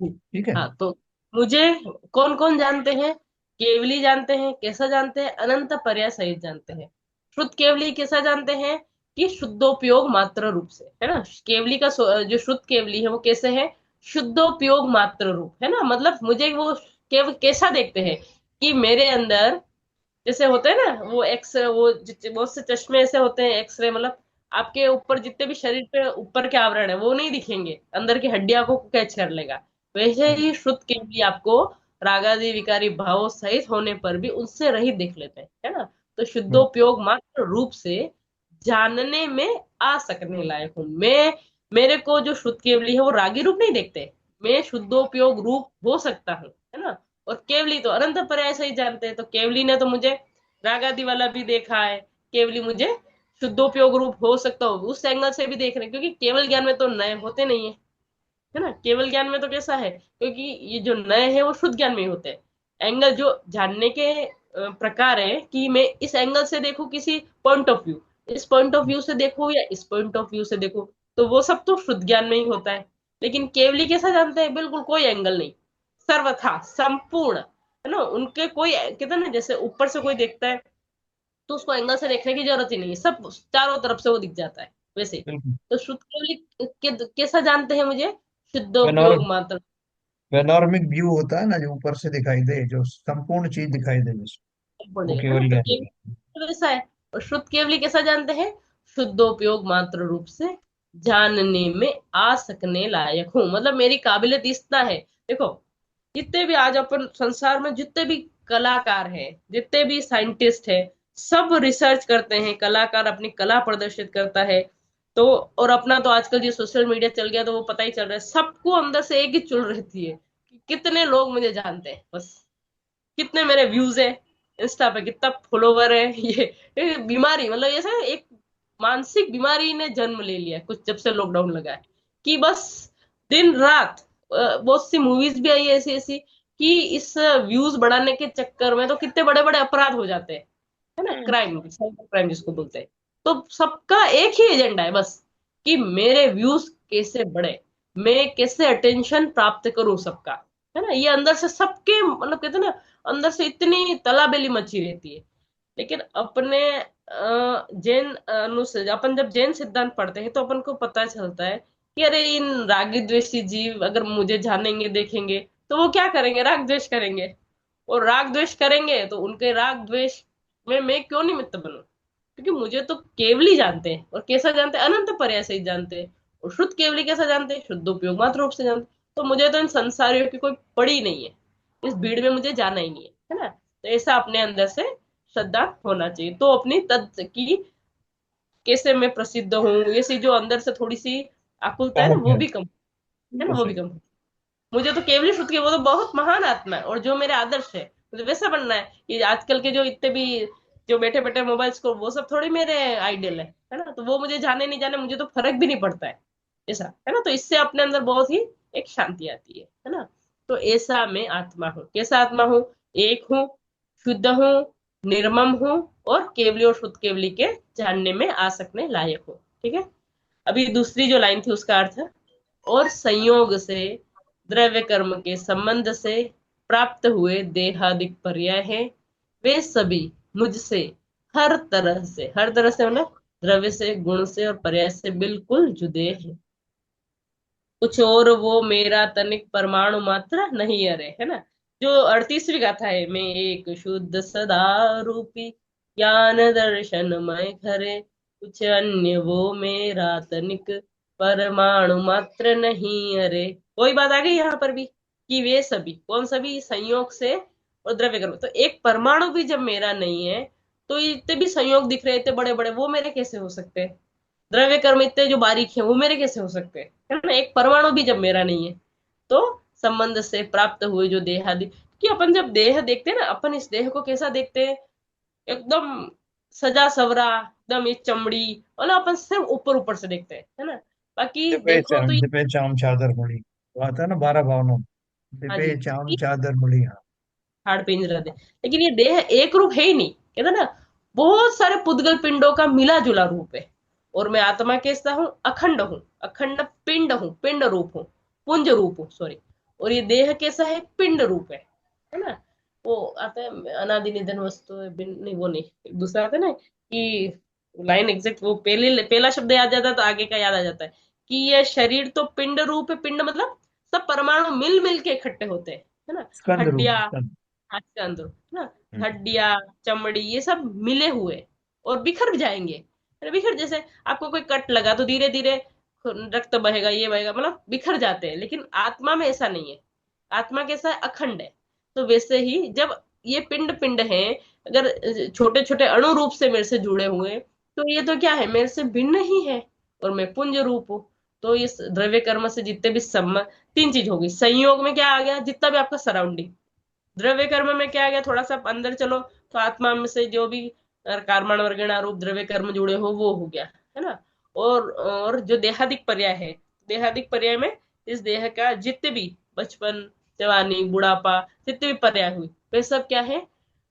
ठीक है। हाँ, तो मुझे कौन कौन जानते हैं? केवली जानते हैं। कैसा जानते हैं? अनंत पर्याय सहित जानते हैं। शुद्ध केवली कैसा जानते हैं? कि शुद्धोपयोग मात्र रूप से, है ना। केवली का जो शुद्ध केवली है वो कैसे है? शुद्धोपयोग मात्र रूप, है ना। मतलब मुझे वो केवल कैसा देखते हैं कि मेरे अंदर जैसे होते हैं ना वो एक्स वो बहुत से चश्मे ऐसे होते हैं, एक्सरे, मतलब आपके ऊपर जितने भी शरीर पे ऊपर के आवरण है वो नहीं दिखेंगे, अंदर की हड्डियां को कैच कर लेगा। वैसे हम्म, ही शुद्ध केवली आपको रागादि विकारी भावों सहित होने पर भी उनसे रहित देख लेते हैं, है ना। तो हम्म, शुद्धोपयोग मात्र रूप से जानने में आ सकने लायक हूं मैं। मेरे को जो शुद्ध केवली है वो रागी रूप नहीं देखते, मैं शुद्धोपयोग रूप हो सकता हूँ, है ना। और केवली तो अनंत पर्याय से ही जानते हैं, तो केवली ने तो मुझे रागादि वाला भी देखा है, केवली मुझे शुद्धोपयोग रूप हो सकता हो उस एंगल से भी देख रहे हैं, क्योंकि केवल ज्ञान में तो नए होते नहीं है, है ना। केवल ज्ञान में तो कैसा है, क्योंकि ये जो नए हैं वो शुद्ध ज्ञान में ही होते हैं। एंगल जो जानने के प्रकार है कि मैं इस एंगल से देखूं किसी पॉइंट ऑफ व्यू, इस पॉइंट ऑफ व्यू से देखूं या इस पॉइंट ऑफ व्यू से देखूं, तो वो सब तो शुद्ध ज्ञान में ही होता है। लेकिन केवली कैसा जानते हैं? बिल्कुल कोई एंगल नहीं, सर्वथा संपूर्ण, है ना। उनके कोई कहते हैं ना जैसे ऊपर से कोई देखता है तो उसको एंगल से देखने की जरूरत ही नहीं है, सब चारों तरफ से वो दिख जाता है वैसे ही। बिल्कुल। तो शुद्ध केवली कैसा जानते हैं मुझे? पैनोर शुद्धोपयोग मात्र पैनोरमिक व्यू होता है ना, जो ऊपर से दिखाई दे, जो संपूर्ण चीज दिखाई दे जिसको, वो बोलेगा, है ना। केवल तो ज्ञान केवली है। तो वैसा है। और शुद्ध केवली कैसा जानते हैं? शुद्धोपयोग मात्र रूप से जानने में आ सकने लायक हूं, मतलब मेरी काबिलियत इतना है। देखो, जितने भी आज अपन संसार में जितने भी कलाकार हैं, जितने भी साइंटिस्ट हैं, सब रिसर्च करते हैं, कलाकार अपनी कला प्रदर्शित करता है। तो और अपना तो आजकल जो सोशल मीडिया चल गया तो वो पता ही चल रहा है, सबको अंदर से एक ही चुल रहती है कि कितने लोग मुझे जानते हैं, बस कितने मेरे व्यूज है, इंस्टा पे कितना फॉलोवर है। ये बीमारी, मतलब ये सब एक मानसिक बीमारी ने जन्म ले लिया है कुछ जब से लॉकडाउन लगा है, कि बस दिन रात बहुत सी मूवीज भी आई है ऐसी ऐसी कि इस व्यूज बढ़ाने के चक्कर में तो कितने बड़े बड़े अपराध हो जाते हैं, है ना। हम्म, क्राइम, साइबर क्राइम जिसको बोलते हैं। तो सबका एक ही एजेंडा है बस, कि मेरे व्यूज कैसे बढ़े, मैं कैसे अटेंशन प्राप्त करूं सबका, है ना। ये अंदर से सबके मतलब कहते हैं ना, अंदर से इतनी तलाबेली मची रहती है। लेकिन अपने जैन अनुसार अपन जब जैन सिद्धांत पढ़ते हैं तो अपन को पता चलता है कि अरे इन रागी द्वेषी जीव अगर मुझे जानेंगे देखेंगे तो वो क्या करेंगे? राग द्वेष करेंगे। और राग द्वेष करेंगे तो उनके राग द्वेष में मैं क्यों निमित्त बनूं? क्योंकि मुझे तो केवली जानते हैं, और कैसा जानते हैं? अनंत पर्याय से ही जानते हैं। और शुद्ध केवली कैसा जानते हैं? शुद्ध उपयोग मात्र रूप से जानते हैं। तो मुझे तो इन संसारियों की कोई पड़ी नहीं है, इस भीड़ में मुझे जाना ही नहीं है ना। तो ऐसा अपने अंदर से श्रद्धा होना चाहिए, तो अपनी तत्व की कैसे मैं प्रसिद्ध हूँ, ये सी जो अंदर से थोड़ी सी आकुलता है ना बहुत वो है। भी कम, है ना, बिल्कुल वो भी सही। कम। मुझे तो केवली शुद्ध की वो तो बहुत महान आत्मा है और जो मेरे आदर्श है, मुझे वैसा बनना है। ये आजकल के जो इतने भी जो बैठे बैठे मोबाइल्स को, वो सब थोड़ी मेरे आइडियल है ना। तो वो मुझे जाने नहीं जाने मुझे तो फर्क भी नहीं पड़ता है, ऐसा है ना। तो इससे अपने अंदर बहुत ही एक शांति आती है ना। तो ऐसा मैं आत्मा हूँ। कैसा आत्मा हूँ? एक हूँ, शुद्ध हूँ, निर्मम हूँ, और केवली और शुद्ध केवली के जानने में आ सकने लायक हूँ। ठीक है। अभी दूसरी जो लाइन थी उसका अर्थ है, और संयोग से द्रव्य कर्म के संबंध से प्राप्त हुए देहादिक पर्याय है, वे सभी मुझसे हर तरह से मतलब द्रव्य से, गुण से और पर्याय से बिल्कुल जुदे हैं। कुछ और वो मेरा तनिक परमाणु मात्र नहीं, अरे, है ना। जो 38वीं गाथा है, मैं एक शुद्ध सदा रूपी ज्ञान दर्शन मय खरे, कुछ अन्य वो मेरा तनिक परमाणु मात्र नहीं, अरे। वही बात आ गई यहाँ पर भी, कि वे सभी कौन सभी? संयोग से और द्रव्य कर्म। तो एक परमाणु भी जब मेरा नहीं है तो इतने भी संयोग दिख रहे, इतने बड़े बड़े, वो मेरे कैसे हो सकते हैं? द्रव्य कर्म इतने जो बारीक है वो मेरे कैसे हो सकते हैं, है ना। एक परमाणु भी जब मेरा नहीं है तो संबंध से प्राप्त हुए जो देहादि, कि अपन जब देह देखते हैं ना, अपन इस देह को कैसा देखते हैं? एकदम सजा सवरा, एकदम ये चमड़ी, मतलब अपन सिर्फ ऊपर ऊपर से देखते हैं, है ना। बाकी देखो तो ये, दिपे चाम चादर मुड़ी, वो आता है ना 12 भावनों में। हाँ दिपे जी, चाम चादर मुड़ी, हाँ। हाड़ पिंजरा दे, लेकिन ये देह एक रूप है ही नहीं, कहते ना। बहुत सारे पुद्गल पिंडों का मिला जुला रूप है। और मैं आत्मा कैसा हूँ, अखंड हूँ, अखंड पिंड हूँ, पिंड रूप हूँ, पुंज रूप हूँ, सॉरी। और ये देह कैसा है, पिंड रूप है ना। वो आता है अनादि निधन वस्तु नहीं, वो नहीं, दूसरा आता है ना कि लाइन एग्जैक्ट वो पहले पहला शब्द याद जाता है तो आगे का याद आ जाता है कि ये शरीर तो पिंड रूप है। पिंड मतलब सब परमाणु मिल मिल के इकट्ठे होते हैं, है ना। स्कंद रूप, हड्डियां, स्कंद। के अंदर, है ना, हम्म। हड्डियां, चमड़ी, ये सब मिले हुए और बिखर जाएंगे, है ना। बिखर, जैसे आपको कोई कट लगा तो धीरे धीरे रक्त बहेगा, ये बहेगा, मतलब बिखर जाते हैं। लेकिन आत्मा में ऐसा नहीं है। आत्मा कैसा है, अखंड है। तो वैसे ही जब ये पिंड पिंड है, अगर छोटे छोटे अणु रूप से मेरे से जुड़े हुए, तो ये तो क्या है, मेरे से भिन्न ही है। और मैं पुंज रूप हूँ। तो इस द्रव्य कर्म से जितने भी संबंध, तीन चीज होगी। संयोग में क्या आ गया, जितना भी आपका सराउंडिंग। द्रव्य कर्म में क्या आ गया, थोड़ा सा अंदर चलो तो आत्मा में से जो भी कर्मण वर्गणा रूप द्रव्य कर्म जुड़े हो वो हो गया, है ना। और जो देहादिक पर्याय है, देहादिक पर्याय में इस देह का जितने भी बचपन, जवानी, बुढ़ापा, जितने भी पर्याय हुई, वे सब क्या है,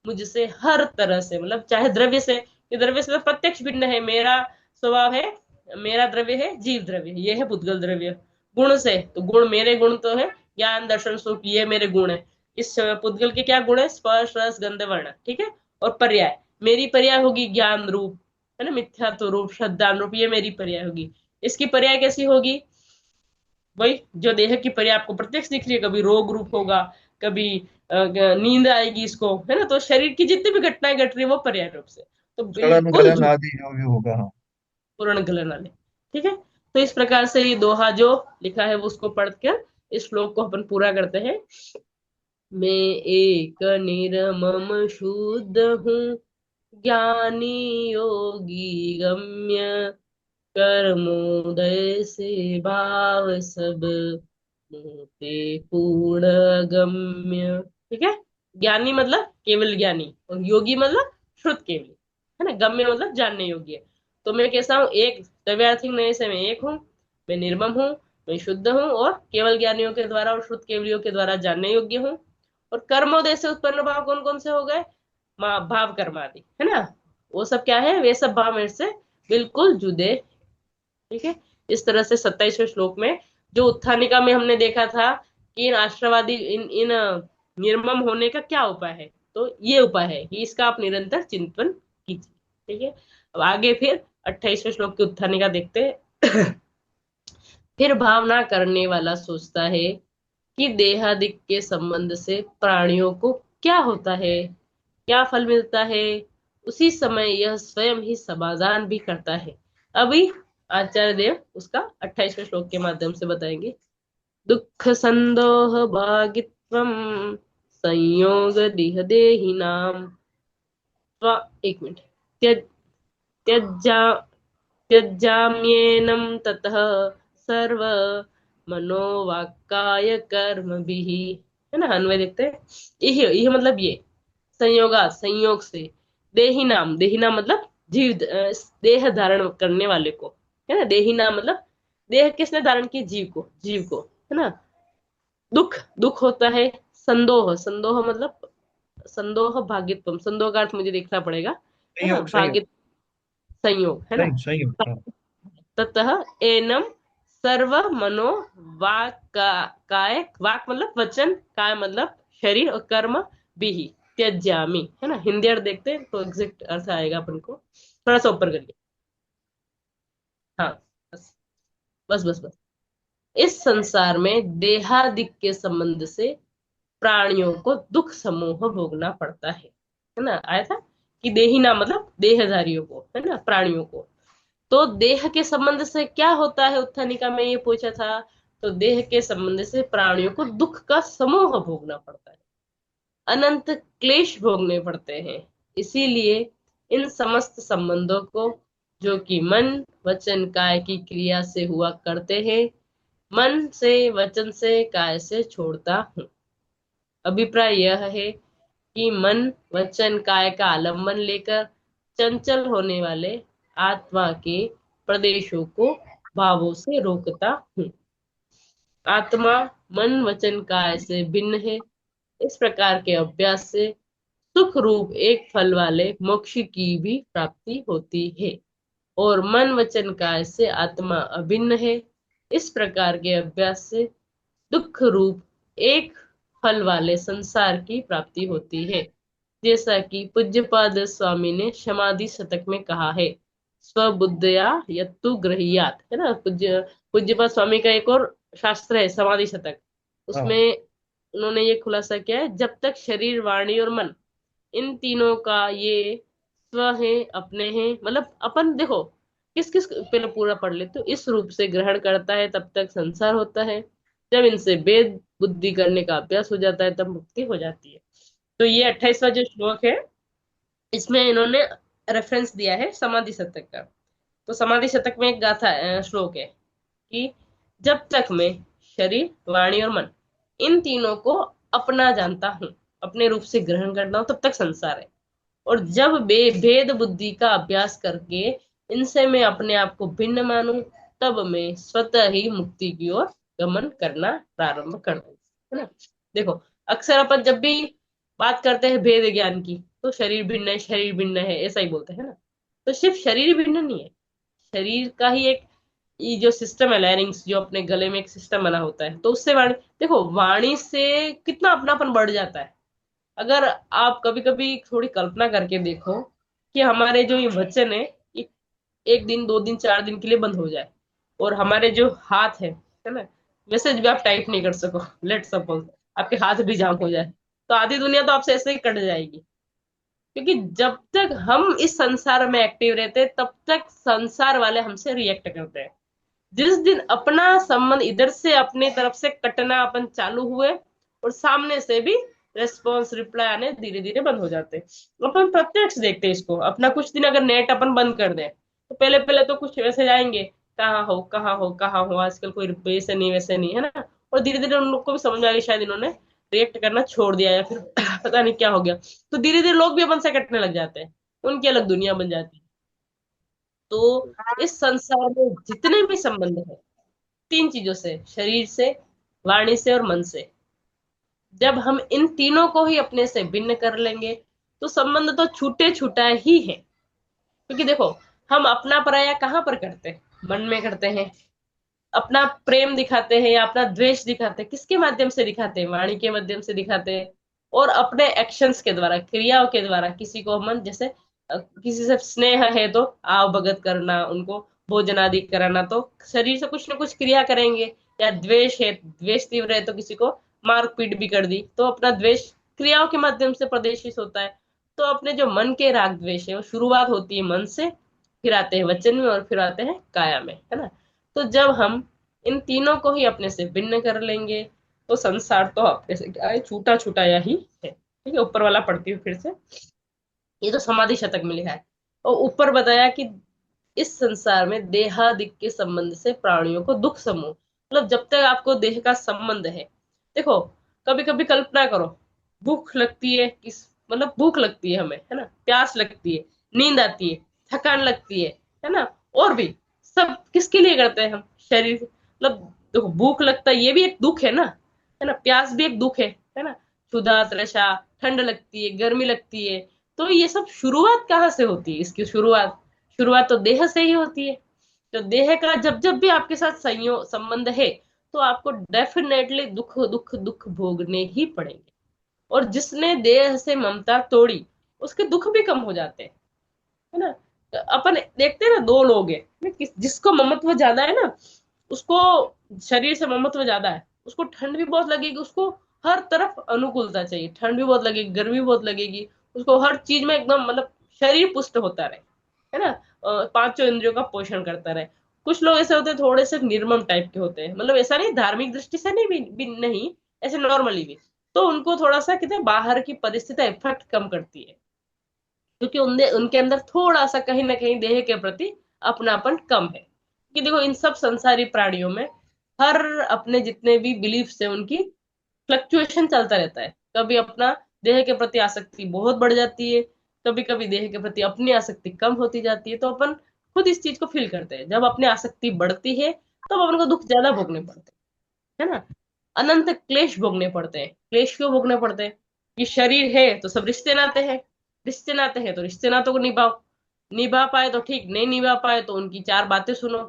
मुझसे हर तरह से, मतलब चाहे द्रव्य से, ये द्रव्य से तो प्रत्यक्ष भिन्न है। मेरा स्वभाव है, मेरा द्रव्य है जीव द्रव्य, ये है पुद्गल द्रव्य। गुण से तो गुण, मेरे गुण तो है ज्ञान दर्शन सुख, ये मेरे गुण है। इस पुद्गल के क्या गुण है, स्पर्श रस गंध वर्ण, ठीक है। और पर्याय, मेरी पर्याय होगी ज्ञान रूप, है ना, मिथ्यात्व रूप, श्रद्धान रूप, ये मेरी पर्याय होगी। इसकी पर्याय कैसी होगी, वही जो देह की पर्याय आपको प्रत्यक्ष दिख रही है, कभी रोग रूप होगा, कभी नींद आएगी इसको, है ना। तो शरीर की जितनी भी घटनाएं घट रही है वो पर्याय रूप से, तो गलन बिल्कुल गलन आदि जो भी होगा, हाँ। पूर्ण गलन वाले, ठीक है। तो इस प्रकार से ये दोहा जो लिखा है वो उसको पढ़कर इस श्लोक को अपन पूरा करते हैं। मैं एक निर्मम शुद्ध हूँ, ज्ञानी योगी गम्य, कर्मोदय से भाव सब मोते पूर्ण गम्य, ठीक है। ज्ञानी मतलब केवल ज्ञानी, और योगी मतलब श्रुत केवली, है ना। गम्य मतलब जानने योग्य। तो मैं कैसा हूँ, एक द्रव्यार्थी नए से मैं एक हूँ, मैं निर्मम हूँ, मैं शुद्ध हूँ, और केवल ज्ञानियों के द्वारा और श्रुत केवलियों के द्वारा जानने योग्य हूँ। और कर्मोदय से उत्पन्न भाव कौन कौन से हो गए, भाव कर्म आदि, है ना। वो सब क्या है, वे सब भाव मेरे से बिल्कुल जुदे, ठीक है। इस तरह से 27वें श्लोक में जो उत्थानिका में हमने देखा था कि इन आश्रवादी, इन निर्मम होने का क्या उपाय है, तो ये उपाय है कि इसका आप निरंतर चिंतन कीजिए, ठीक है। अब आगे फिर 28वें श्लोक की उत्थानिका देखते हैं। फिर भावना करने वाला सोचता है कि देहादिक के संबंध से प्राणियों को क्या होता है, क्या फल मिलता है। उसी समय यह स्वयं ही समाधान भी करता है। अभी आचार्य देव उसका 28वें श्लोक के माध्यम से बताएंगे। दुख संदोह भागित्वम संयोग दिह देहि नाम, एक मिनट, त्यज त्यज्जा त्यज्जाम्येनं ततः सर्व मनोवाक्काय कर्म भी, है ना। अन्वय देखते हैं। यह मतलब ये संयोगा, संयोग से, देही नाम, देही नाम मतलब जीव, देह धारण करने वाले को, है ना। देही नाम मतलब देह किसने धारण की, जीव को, जीव को, है ना। दुख, दुख होता है। संदोह, संदोह मतलब संदोह भागित्वम, संदोह का अर्थ मुझे देखना पड़ेगा, है ना। संयोग, संयोग। भागित, संयोग, है ना। सही, संयोग, हाँ। ततः एनम सर्व मनो वाक काय, वाक मतलब वचन, काय मतलब शरीर, और कर्म भी त्यज्यामि, है ना। हिंदी अर्थ देखते हैं तो एग्जैक्ट अर्थ आएगा अपन को। थोड़ा सा ऊपर करिए, हाँ, बस बस बस बस। इस संसार में देहादिक के संबंध से प्राणियों को दुख समूह भोगना पड़ता है ना। आया था कि देही ना मतलब देहधारियों को, है ना, प्राणियों को। तो देह के संबंध से क्या होता है, उत्थानिका में ये पूछा था। तो देह के संबंध से प्राणियों को दुख का समूह भोगना पड़ता है, अनंत क्लेश भोगने पड़ते हैं। इसीलिए इन समस्त संबंधों को, जो कि मन वचन काय की क्रिया से हुआ करते हैं, मन से वचन से काय से छोड़ता हूँ। अभिप्राय यह है कि मन वचन काय का आलम्बन लेकर चंचल होने वाले आत्मा के प्रदेशों को भावों से रोकता हूँ। आत्मा मन वचन काय से भिन्न है। इस प्रकार के अभ्यास से सुख रूप एक फल वाले मोक्ष की भी प्राप्ति होती है, और मन वचन काय से आत्मा अभिन्न है। इस प्रकार के अभ्यास से दुख रूप एक फल वाले संसार की प्राप्ति होती है। जैसा कि पूज्यपाद स्वामी ने समाधि शतक में कहा है, स्वबुद्धया यत्तु गृह्यात्, है ना। पूज्यपाद स्वामी का एक और शास्त्र है समाधि शतक, उसमें हाँ उन्होंने ये खुलासा किया है, जब तक शरीर वाणी और मन इन तीनों का ये स्व है, अपने हैं, मतलब अपन देखो किस किस, पहले पूरा पढ़ ले, तो इस रूप से ग्रहण करता है तब तक संसार होता है। जब इनसे भेद बुद्धि करने का अभ्यास हो जाता है तब मुक्ति हो जाती है। तो ये 28वां जो श्लोक है, इसमें इन्होंने रेफरेंस दिया है समाधि शतक का। तो समाधि शतक में एक गाथा श्लोक है कि जब तक मैं शरीर वाणी और मन इन तीनों को अपना जानता हूँ, अपने रूप से ग्रहण करता हूँ, तब तक संसार है। और जब भेद बुद्धि का अभ्यास करके इनसे मैं अपने आप को भिन्न मानूं, तब मैं स्वतः ही मुक्ति की ओर गमन करना प्रारंभ कर दूं, है ना। देखो, अक्सर अपन जब भी बात करते हैं भेद ज्ञान की, तो शरीर भिन्न है, शरीर भिन्न है, ऐसा ही बोलते हैं ना। तो सिर्फ शरीर भिन्न नहीं है, शरीर का ही एक ये जो सिस्टम है, लैरिंग्स, जो अपने गले में एक सिस्टम बना होता है, तो उससे वाणी, देखो वाणी से कितना अपनापन बढ़ जाता है। अगर आप कभी कभी थोड़ी कल्पना करके देखो कि हमारे जो ये वचन है, ये एक दिन, दो दिन, चार दिन के लिए बंद हो जाए, और हमारे जो हाथ है ना, मैसेज भी आप टाइप नहीं कर सको, लेट सपोज आपके हाथ भी जाम हो जाए, तो आधी दुनिया तो आपसे ऐसे ही कट जाएगी। क्योंकि जब तक हम इस संसार में एक्टिव रहते हैं, तब तक संसार वाले हमसे रिएक्ट करते हैं। जिस दिन अपना संबंध इधर से अपनी तरफ से कटना अपन चालू हुए, और सामने से भी रेस्पॉन्स रिप्लाई आने धीरे धीरे बंद हो जाते हैं। अपन प्रत्यक्ष देखते हैं इसको, अपना कुछ दिन अगर नेट अपन बंद कर दें, तो पहले पहले तो कुछ वैसे जाएंगे, कहाँ हो कहाँ हो कहाँ हो, आजकल कोई वैसे नहीं वैसे नहीं, है ना। और धीरे धीरे उन लोग को भी समझ में आ गया, शायद इन्होंने रिएक्ट करना छोड़ दिया, या फिर पता नहीं क्या हो गया। तो धीरे धीरे लोग भी अपन से कटने लग जाते हैं, उनकी अलग दुनिया बन जाती है। तो इस संसार में जितने भी संबंध है, तीन चीजों से, शरीर से, वाणी से और मन से, जब हम इन तीनों को ही अपने से भिन्न कर लेंगे, तो संबंध तो छूटे छूटा ही है। क्योंकि देखो, हम अपना पराया कहाँ पर करते हैं? मन में करते हैं। अपना प्रेम दिखाते हैं या अपना द्वेष दिखाते हैं, किसके माध्यम से दिखाते हैं? वाणी के माध्यम से दिखाते हैं। और अपने एक्शंस के द्वारा, क्रियाओं के द्वारा, किसी को मन जैसे किसी से स्नेह है तो आव भगत करना, उनको भोजन आदि कराना, तो शरीर से कुछ ना कुछ क्रिया करेंगे। या द्वेष है, द्वेष तीव्र है, तो किसी को मार पीट भी कर दी, तो अपना द्वेष क्रियाओं के माध्यम से प्रदर्शित होता है। तो अपने जो मन के राग द्वेष है, वो शुरुआत होती है मन से, फिर आते हैं वचन में, और फिर आते हैं काया में, है ना। तो जब हम इन तीनों को ही अपने से भिन्न कर लेंगे, तो संसार तो अपने से क्या है, छूटा छूटाया ही है। ठीक है, ऊपर वाला पढ़ती हूँ फिर से। ये तो समाधि शतक में लिखा है। और ऊपर बताया कि इस संसार में देहादिक के संबंध से प्राणियों को दुख समूह, मतलब जब तक आपको देह का संबंध है। देखो, कभी कभी कल्पना करो, भूख लगती है, किस मतलब भूख लगती है हमें, है ना, प्यास लगती है, नींद आती है, थकान लगती है ना। और भी सब किसके लिए करते हैं हम? शरीर, मतलब देखो, भूख लगता है, ये भी एक दुख है ना, प्यास भी एक दुख है ना। क्षुधा, तृषा, ठंड लगती है, गर्मी लगती है। तो ये सब शुरुआत कहाँ से होती है? इसकी शुरुआत तो देह से ही होती है। तो देह का जब जब भी आपके साथ संयोग संबंध है, तो आपको डेफिनेटली दुख दुख दुख भोगने ही पड़ेंगे। और जिसने देह से ममता तोड़ी, उसके दुख भी कम हो जाते हैं, है ना। तो अपन देखते हैं ना, दो लोग हैं, जिसको ममत्व ज्यादा है ना, उसको शरीर से ममत्व ज्यादा है, उसको ठंड भी बहुत लगेगी, उसको हर तरफ अनुकूलता चाहिए, ठंड भी बहुत लगेगी, गर्मी भी बहुत लगेगी, उसको हर चीज में एकदम, मतलब शरीर पुष्ट होता रहे, है ना। पांचों इंद्रियों का पोषण करता रहे। कुछ लोग ऐसे होते हैं, थोड़े से निर्मम टाइप के होते हैं, मतलब ऐसा नहीं धार्मिक दृष्टि से नहीं भी नहीं, ऐसे नॉर्मली भी। तो उनको थोड़ा सा कहते हैं बाहर की परिस्थिति इफेक्ट कम करती है, क्योंकि उनके उनके अंदर थोड़ा सा कहीं ना कहीं देह के प्रति अपनापन कम है। कि देखो, इन सब संसारी प्राणियों में हर अपने जितने भी बिलीफ्स है, उनकी फ्लक्चुएशन चलता रहता है। कभी अपना देह के प्रति आसक्ति बहुत बढ़ जाती है, कभी कभी देह के प्रति अपनी आसक्ति कम होती जाती है। तो अपन खुद इस चीज को फील करते हैं, जब अपनी आसक्ति बढ़ती है तब अपन को दुख ज्यादा भोगने पड़ते हैं, है ना। अनंत क्लेश भोगने पड़ते हैं। क्लेश क्यों भोगने पड़ते हैं? कि शरीर है तो सब रिश्ते नाते हैं, रिश्ते नाते हैं तो रिश्ते नातों को निभाओ, निभा पाए तो ठीक, नहीं निभा पाए तो उनकी चार बातें सुनो,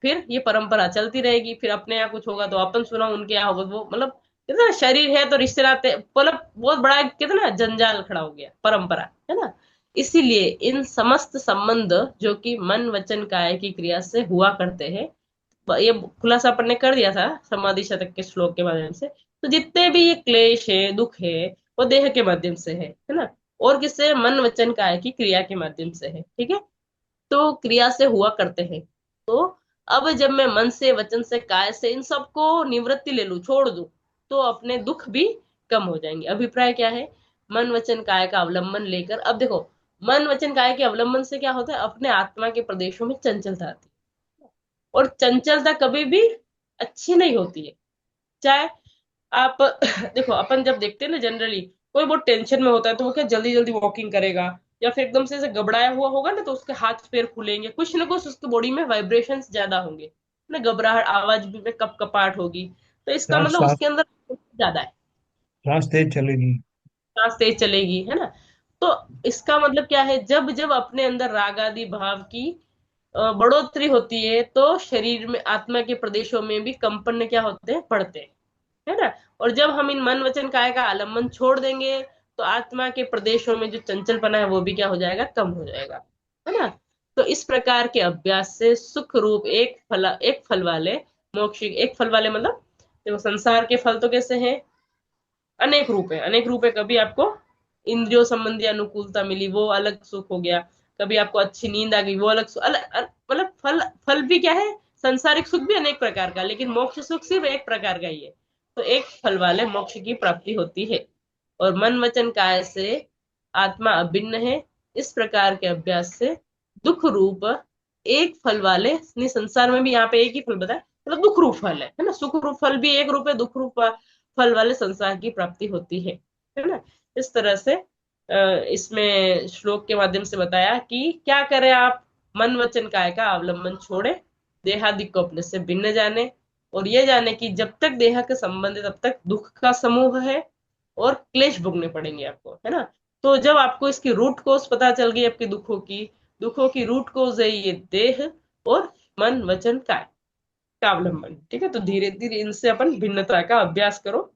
फिर ये परंपरा चलती रहेगी, फिर अपने यहाँ कुछ होगा तो अपन सुनाओ, उनके यहाँ होगा वो, मतलब कहते हैं ना, शरीर है तो रिश्ते नाते, मतलब बहुत बड़ा कहते हैं ना जंजाल खड़ा हो गया, परंपरा है ना। इसीलिए इन समस्त संबंध जो कि मन वचन काया की क्रिया से हुआ करते हैं, ये खुलासा अपन ने कर दिया था समाधि शतक के श्लोक के माध्यम से। तो जितने भी ये क्लेश है, दुख है, वो देह के माध्यम से है ना, और किससे, मन वचन काया की क्रिया के माध्यम से है, ठीक है। तो क्रिया से हुआ करते हैं। तो अब जब मैं मन से, वचन से, काय से इन सबको निवृत्ति ले लूं, छोड़ दूं, तो अपने दुख भी कम हो जाएंगे। अभिप्राय क्या है, मन वचन काय का अवलंबन लेकर, अब देखो, मन वचन काय के अवलंबन से क्या होता है, अपने आत्मा के प्रदेशों में चंचलता आती है, और चंचलता कभी भी अच्छी नहीं होती है। चाहे आप देखो, अपन जब देखते हैं ना जनरली, कोई बहुत टेंशन में होता है तो वो क्या जल्दी जल्दी वॉकिंग करेगा, या फिर एकदम से ऐसे घबराया हुआ होगा ना तो उसके हाथ पैर खुलेंगे, कुछ ना कुछ उसके बॉडी में वाइब्रेशंस ज्यादा होंगे ना, घबराहट, आवाज भी में कप कपाट होगी, तो इसका सांस मतलब सांस उसके अंदर ज्यादा है, सांस तेज चलेगी। सांस तेज चलेगी, है ना। तो इसका मतलब क्या है, जब जब अपने अंदर राग आदि भाव की बढ़ोतरी होती है, तो शरीर में, आत्मा के प्रदेशों में भी कंपन क्या होते हैं, बढ़ते हैं, है ना। और जब हम इन मन वचन काय का आलम्बन छोड़ देंगे, तो आत्मा के प्रदेशों में जो चंचलपना है वो भी क्या हो जाएगा, कम हो जाएगा, है ना। तो इस प्रकार के अभ्यास से सुख रूप एक फल वाले मोक्ष, एक फल वाले मतलब देखो, संसार के फल तो कैसे हैं, अनेक रूप है, अनेक रूप है। कभी आपको इंद्रियों संबंधी अनुकूलता मिली, वो अलग सुख हो गया, कभी आपको अच्छी नींद आ गई, वो अलग सुख, मतलब फल, फल भी क्या है, संसारिक सुख भी अनेक प्रकार का, लेकिन मोक्ष सुख सिर्फ एक प्रकार का ही है। तो एक फल वाले मोक्ष की प्राप्ति होती है, और मन वचन काय से आत्मा अभिन्न है। इस प्रकार के अभ्यास से दुख रूप एक फल वाले, नहीं संसार में भी यहाँ पे एक ही फल बताया, मतलब दुख रूप फल है ना, सुख रूप फल भी एक रूप है, दुख रूप फल वाले संसार की प्राप्ति होती है ना। इस तरह से इसमें श्लोक के माध्यम से बताया कि क्या करें आप, मन वचन काय का अवलंबन छोड़े, देहादि को अपने से भिन्न जाने, और ये जाने कि जब तक देह के संबंध है तब तक दुख का समूह है, और क्लेश भोगने पड़ेंगे आपको, है ना। तो जब आपको इसकी रूट कोज पता चल गई, आपके दुखों की रूट कोज है ये देह और मन वचन काय का अवलंबन, ठीक है। तो धीरे धीरे इनसे अपन भिन्नता का अभ्यास करो।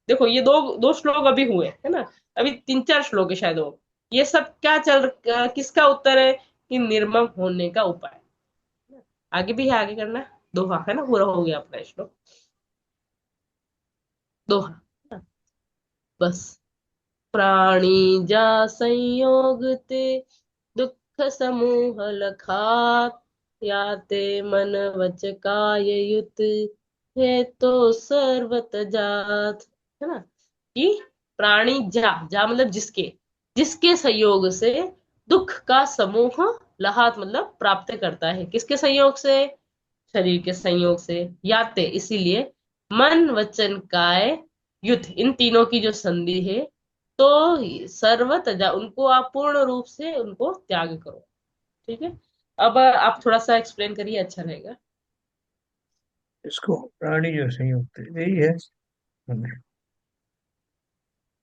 देखो ये दो दो श्लोक अभी हुए, है ना, अभी तीन चार श्लोक है शायद वो, ये सब क्या किसका उत्तर है, कि निर्मम होने का उपाय। आगे भी है, आगे करना, दोहा है ना, पूरा हो गया अपना श्लोक, दोहा, है ना? बस, प्राणी जा संयोग ते दुख समूह लखात, याते मन वच काय युत, है तो सर्वत जात, है ना। कि प्राणी जा मतलब जिसके, जिसके संयोग से दुख का समूह लहात मतलब प्राप्त करता है, किसके संयोग से, शरीर के संयोग से, याते इसीलिए, मन वचन काय युद्ध, इन तीनों की जो संधि है, तो सर्वत जा, उनको आप पूर्ण रूप से उनको त्याग करो, ठीक है। अब आप थोड़ा सा एक्सप्लेन करिए, अच्छा रहेगा। इसको प्राणी जो संयुक्त यही है।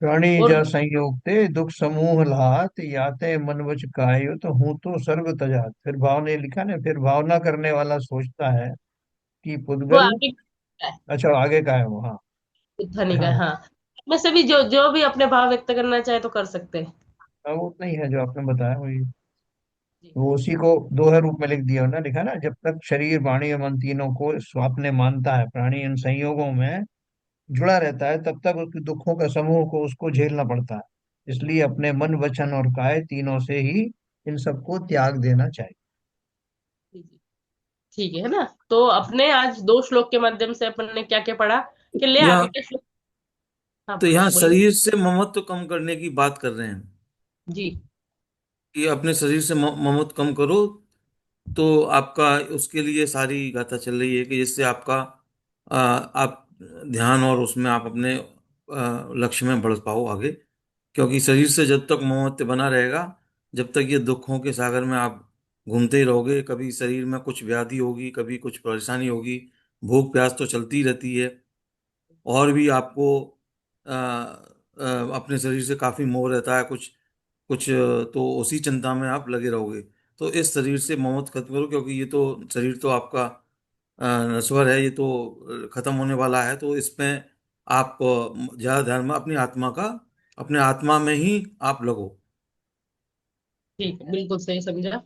प्राणी और जा संयोगते दुख समूह लात, याते मन वच कायो तो हूँ तो सर्व तजात। फिर भाव ने लिखा ना, फिर भावना करने वाला सोचता है कि वो पुद्गल। आगे है, अच्छा आगे का है वो, हाँ। उद्धानी का, हाँ, हाँ। में से भी जो जो भी अपने भाव व्यक्त करना चाहे तो कर सकते हैं। वो उतना ही है जो आपने बताया वही। जी वो उसी को दोहरे रूप में लिख दिया ना, लिखा ना, जब तक शरीर वाणी और मन तीनों को स्वाप्ने मानता है, प्राणी इन संयोगों में जुड़ा रहता है, तब तक उसके दुखों का समूह को उसको झेलना पड़ता है। इसलिए अपने मन वचन और काय तीनों से ही इन सबको त्याग देना चाहिए। जी जी, ठीक है ना। तो अपने आज दो श्लोक के माध्यम से अपन ने क्या क्या पढ़ा, कि ले आगे यहाँ के श्लोक, हाँ तो यहाँ बोलिए। शरीर से ममत्व कम करने की बात कर रहे हैं जी कि अपने शरीर से ममत्व कम करो। तो आपका उसके लिए सारी गाथा चल रही है कि जिससे आपका आप ध्यान और उसमें आप अपने लक्ष्य में बढ़ पाओ आगे। क्योंकि शरीर से जब तक ममत्व बना रहेगा, जब तक ये दुखों के सागर में आप घूमते ही रहोगे, कभी शरीर में कुछ व्याधि होगी, कभी कुछ परेशानी होगी, भूख प्यास तो चलती रहती है। और भी आपको अपने शरीर से काफी मोह रहता है कुछ कुछ, तो उसी चिंता में आप लगे रहोगे। तो इस शरीर से मोहब्बत खत्म करो, क्योंकि ये तो शरीर तो आपका नश्वर है, ये तो खत्म होने वाला है। तो इसमें आप ज्यादा ध्यान में अपनी आत्मा का, अपने आत्मा में ही आप लगो। ठीक है, बिल्कुल सही समझा।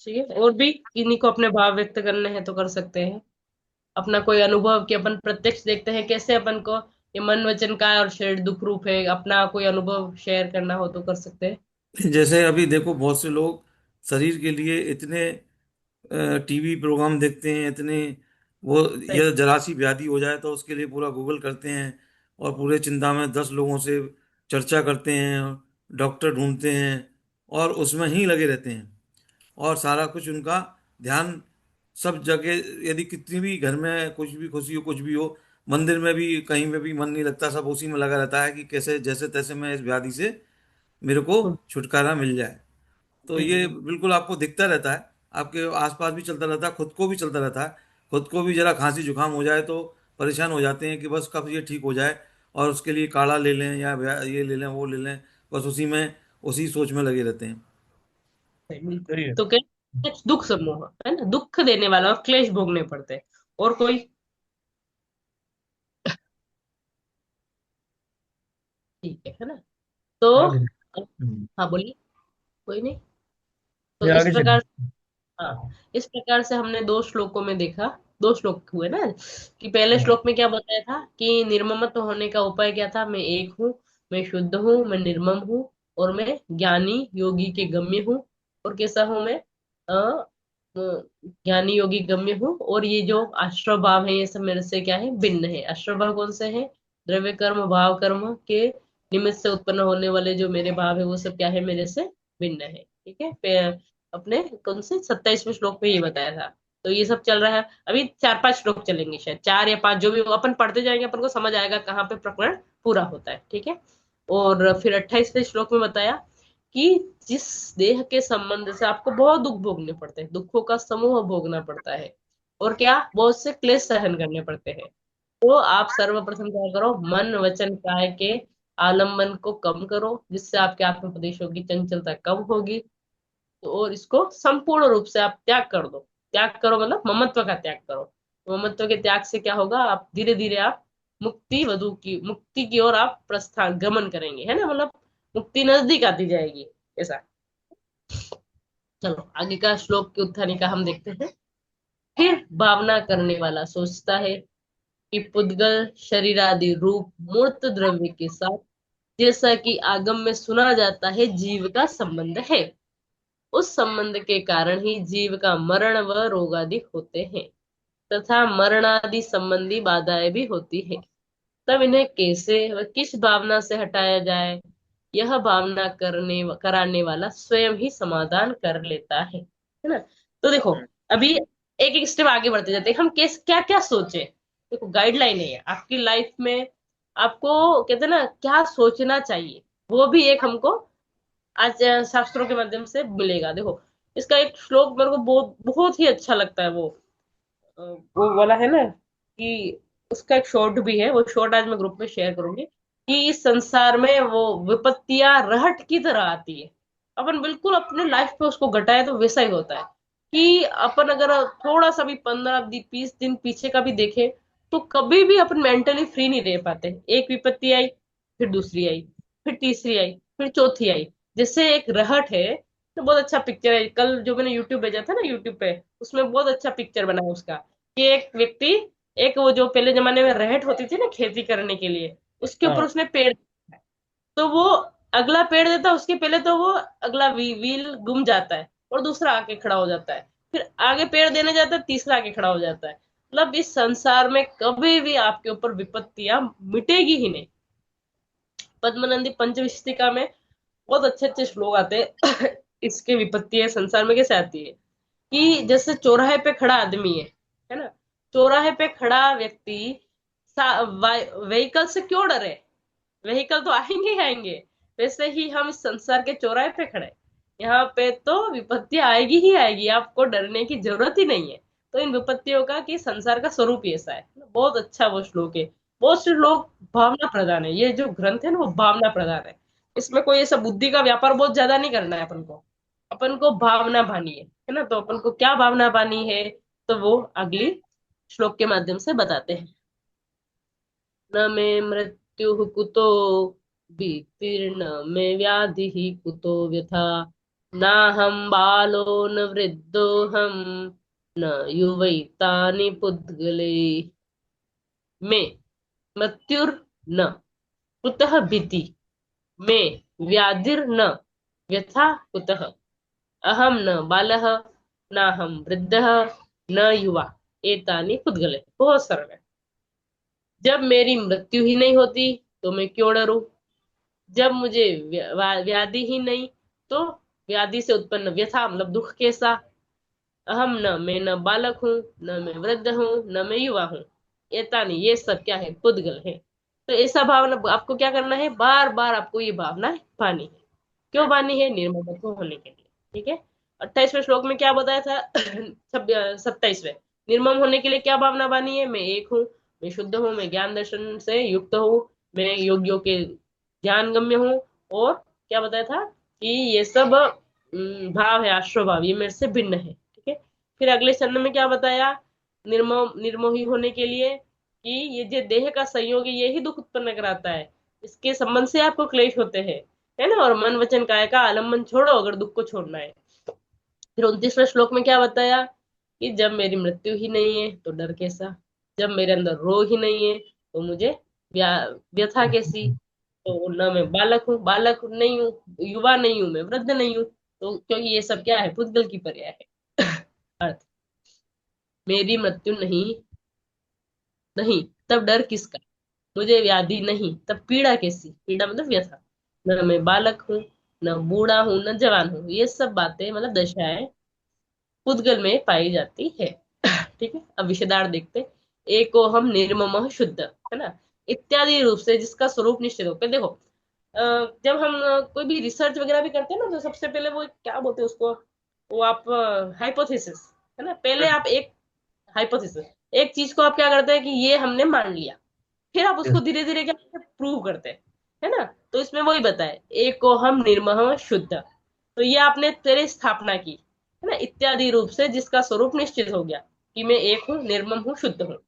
ठीक है, और भी किन्हीं को अपने भाव व्यक्त करने हैं तो कर सकते हैं। अपना कोई अनुभव कि अपन प्रत्यक्ष देखते हैं कैसे अपन को ये मन वचन का और शरीर दुख रूप है, अपना कोई अनुभव शेयर करना हो तो कर सकते हैं। जैसे अभी देखो, बहुत से लोग शरीर के लिए इतने टीवी प्रोग्राम देखते हैं, इतने वो, सही। ये जरा सी व्याधि हो जाए तो उसके लिए पूरा गूगल करते हैं, और पूरे चिंता में 10 लोगों से चर्चा करते हैं, डॉक्टर ढूंढते हैं, और उसमें ही लगे रहते हैं। और सारा कुछ उनका ध्यान सब जगह, यदि कितनी भी घर में कुछ भी खुशी हो, कुछ भी हो, मंदिर में भी कहीं में भी मन नहीं लगता, सब उसी में लगा रहता है कि कैसे जैसे तैसे मैं इस व्याधि से, मेरे को हम्म, छुटकारा मिल जाए। तो ये हम्म, बिल्कुल आपको दिखता रहता है, आपके आसपास भी चलता रहता है, खुद को भी चलता रहता है। खुद को भी जरा खांसी जुकाम हो जाए तो परेशान हो जाते हैं कि बस कब ये ठीक हो जाए, और उसके लिए काढ़ा ले लें या ये ले लें वो ले लें, बस उसी में, उसी सोच में लगे रहते हैं। सही, बिल्कुल। सही है। तो क्या, दुख समूह है ना, दुख देने वाला और क्लेश भोगने पड़ते हैं। और कोई? ठीक है ना। तो आगे। हम्म। हाँ बोलिए। कोई नहीं। तो ये इस आगे प्रकार, चलिए। हाँ, इस प्रकार से हमने दो श्लोकों में देखा, दो श्लोक हुए ना, कि पहले हाँ। श्लोक में क्या बताया था कि निर्ममत्व होने का उपाय क्या था, मैं एक हूँ, मैं शुद्ध हूँ, मैं निर्मम हूँ, और मैं ज्ञानी योगी के गम्य हूँ। और कैसा हूँ मैं? ज्ञानी योगी गम्य हूँ, और ये जो आश्रव भाव है ये सब मेरे से क्या है, भिन्न है। आश्रव भाव कौन से है? द्रव्य कर्म भाव कर्म के निमित्त से उत्पन्न होने वाले जो मेरे भाव है वो सब क्या है, मेरे से भिन्न है। ठीक है, अपने कौन से 27वें श्लोक में ये बताया था। तो ये सब चल रहा है, अभी 4-5 श्लोक चलेंगे, शायद 4 या 5, जो भी हो, अपन पढ़ते जाएंगे, अपन को समझ आएगा कहाँ पे प्रकरण पूरा होता है। ठीक है। और फिर 28वें श्लोक में बताया कि जिस देह के संबंध से आपको बहुत दुख भोगने पड़ते हैं, दुखों का समूह भोगना पड़ता है, और क्या बहुत से क्लेश सहन करने पड़ते हैं, तो आप सर्वप्रथम क्या करो, मन वचन काय के आलम्बन को कम करो, जिससे आपके आत्मोपदेशों की चंचलता कम होगी। तो और इसको संपूर्ण रूप से आप त्याग कर दो। त्याग करो मतलब ममत्व का त्याग करो। ममत्व के त्याग से क्या होगा, आप धीरे धीरे आप मुक्ति की ओर आप प्रस्थान गमन करेंगे, है ना, मतलब मुक्ति नजदीक आती जाएगी, ऐसा। चलो आगे का श्लोक की उत्थानिका हम देखते हैं। फिर भावना करने वाला सोचता है कि पुद्गल शरीर आदि रूप मूर्त द्रव्य के साथ, जैसा कि आगम में सुना जाता है, जीव का संबंध है। उस संबंध के कारण ही जीव का मरण व रोग आदि होते हैं, तथा मरणादि संबंधी बाधाएं भी होती है। तब इन्हें कैसे व किस भावना से हटाया जाए, यह भावना करने कराने वाला स्वयं ही समाधान कर लेता है ना। तो देखो, अभी एक एक स्टेप आगे बढ़ते जाते हैं, हम कैस क्या क्या सोचे। देखो, गाइडलाइन है ये आपकी लाइफ में, आपको कहते हैं ना क्या सोचना चाहिए, वो भी एक हमको आज शास्त्रों के माध्यम से मिलेगा। देखो, इसका एक श्लोक मेरे को बहुत बहुत ही अच्छा लगता है, वो वाला है ना, कि उसका एक शॉर्ट भी है, वो शॉर्ट आज मैं ग्रुप में शेयर करूंगी, कि इस संसार में वो विपत्तियां रहट की तरह आती है, अपन बिल्कुल अपने लाइफ पे उसको घटाए तो वैसा ही होता है। कि अपन अगर थोड़ा सा भी 15-20 दिन पीछे का भी देखें, तो कभी भी अपन मेंटली फ्री नहीं रह पाते। एक विपत्ति आई, फिर दूसरी आई, फिर तीसरी आई, फिर चौथी आई, जैसे एक रहट है। तो बहुत अच्छा पिक्चर है, कल जो मैंने यूट्यूब भेजा था ना, यूट्यूब पे, उसमें बहुत अच्छा पिक्चर बना है उसका, कि एक व्यक्ति, एक वो जो पहले जमाने में रहट होती थी ना खेती करने के लिए, उसके ऊपर हाँ। उसने पेड़, तो वो अगला पेड़ देता है, उसके पहले तो वो अगला व्हील गुम जाता है, और दूसरा आके खड़ा हो जाता है, फिर आगे पेड़ देने जाता है, तीसरा आके खड़ा हो जाता है। मतलब इस संसार में कभी भी आपके ऊपर विपत्तियां मिटेगी ही नहीं। पद्मनंदी पंचविंशतिका में बहुत अच्छे अच्छे श्लोक आते हैं इसके विपत्ति है संसार में कैसे आती है, कि जैसे चौराहे पे खड़ा आदमी है ना, चौराहे पे खड़ा व्यक्ति व्हीकल से क्यों डरे, व्हीकल तो आएंगे ही आएंगे। वैसे ही हम इस संसार के चौराहे पे खड़े, यहाँ पे तो विपत्ति आएगी ही आएगी, आपको डरने की जरूरत ही नहीं है। तो इन विपत्तियों का, कि संसार का स्वरूप ही ऐसा है, बहुत अच्छा वो श्लोक है। बहुत से लोग भावना प्रधान है, ये जो ग्रंथ है ना वो भावना प्रधान है। इसमें कोई ऐसा बुद्धि का व्यापार बहुत ज्यादा नहीं करना है अपन को। अपन को भावना भानी है ना, तो अपन को क्या भावना भानी है, तो वो अगली श्लोक के माध्यम से बताते हैं। न मे मृत्यु कुतो भीतिर्न मे व्याधि कुतो व्यथा, नाहं बालो न वृद्धोऽहं न युवैतानि पुद्गले। मे मृत्युर्न कुतः भीति, मे व्याधिर्न व्यथा कुतः, अहं न बालः नाहं वृद्धः न युवा एतानि पुद्गले। बहुत सरल है। जब मेरी मृत्यु ही नहीं होती तो मैं क्यों डरूं। जब मुझे व्याधि ही नहीं, तो व्याधि से उत्पन्न व्यथा मतलब दुख कैसा। अहम न मैं न बालक हूँ, न मैं वृद्ध हूँ, न मैं युवा हूँ, ऐसा नहीं, ये सब क्या है, पुद्गल है। तो ऐसा भावना आपको क्या करना है, बार बार आपको ये भावना पानी है। क्यों बानी है, निर्ममत्व होने के लिए। ठीक है। 28वें श्लोक में क्या बताया था 27वें, निर्मम होने के लिए क्या भावना बानी है, मैं एक हूँ, मैं शुद्ध हूँ, मैं ज्ञान दर्शन से युक्त हूँ, मैं योगियों के ध्यान गम्य हूँ। और क्या बताया था कि ये सब भाव है, आश्रय भाव, ये मेरे से भिन्न है। ठीक है। फिर अगले चरण में क्या बताया, निर्मोही होने के लिए कि ये जो देह का संयोग है यही दुख उत्पन्न कराता है, इसके संबंध से आपको क्लेश होते हैं, है ना। और मन वचन काय का आलम्बन छोड़ो अगर दुख को छोड़ना है। फिर 29वें श्लोक में क्या बताया कि जब मेरी मृत्यु ही नहीं है तो डर कैसा, जब मेरे अंदर रोग ही नहीं है तो मुझे व्यथा कैसी। तो न मैं बालक नहीं हूँ, युवा नहीं हूँ, मैं वृद्ध नहीं हूँ, तो क्योंकि ये सब क्या है, पुद्गल की पर्याय है। अर्थ, मेरी मृत्यु नहीं, नहीं तब डर किसका, मुझे व्याधि नहीं तब पीड़ा कैसी, पीड़ा मतलब व्यथा। न मैं बालक हूँ, न बूढ़ा हूँ, न जवान हूँ, ये सब बातें मतलब दशाएं पुद्गल में पाई जाती है। ठीक है। अब विषयदार देखते, एको हम निर्मम शुद्ध, है ना, इत्यादि रूप से जिसका स्वरूप निश्चित होकर। देखो जब हम कोई भी रिसर्च वगैरह भी करते हैं ना, तो सबसे पहले वो क्या बोलते हैं उसको, वो आप हाइपोथेसिस, है ना, पहले आप एक हाइपोथेसिस, एक चीज को आप क्या करते हैं कि ये हमने मान लिया, फिर आप उसको Yes. धीरे धीरे क्या प्रूव करते हैं, है ना। तो इसमें वही बताए, एको हम निर्मह शुद्ध, तो ये आपने तेरे स्थापना की, है ना, इत्यादि रूप से जिसका स्वरूप निश्चित हो गया कि मैं एक हूँ, निर्मम हूँ, शुद्ध हूँ।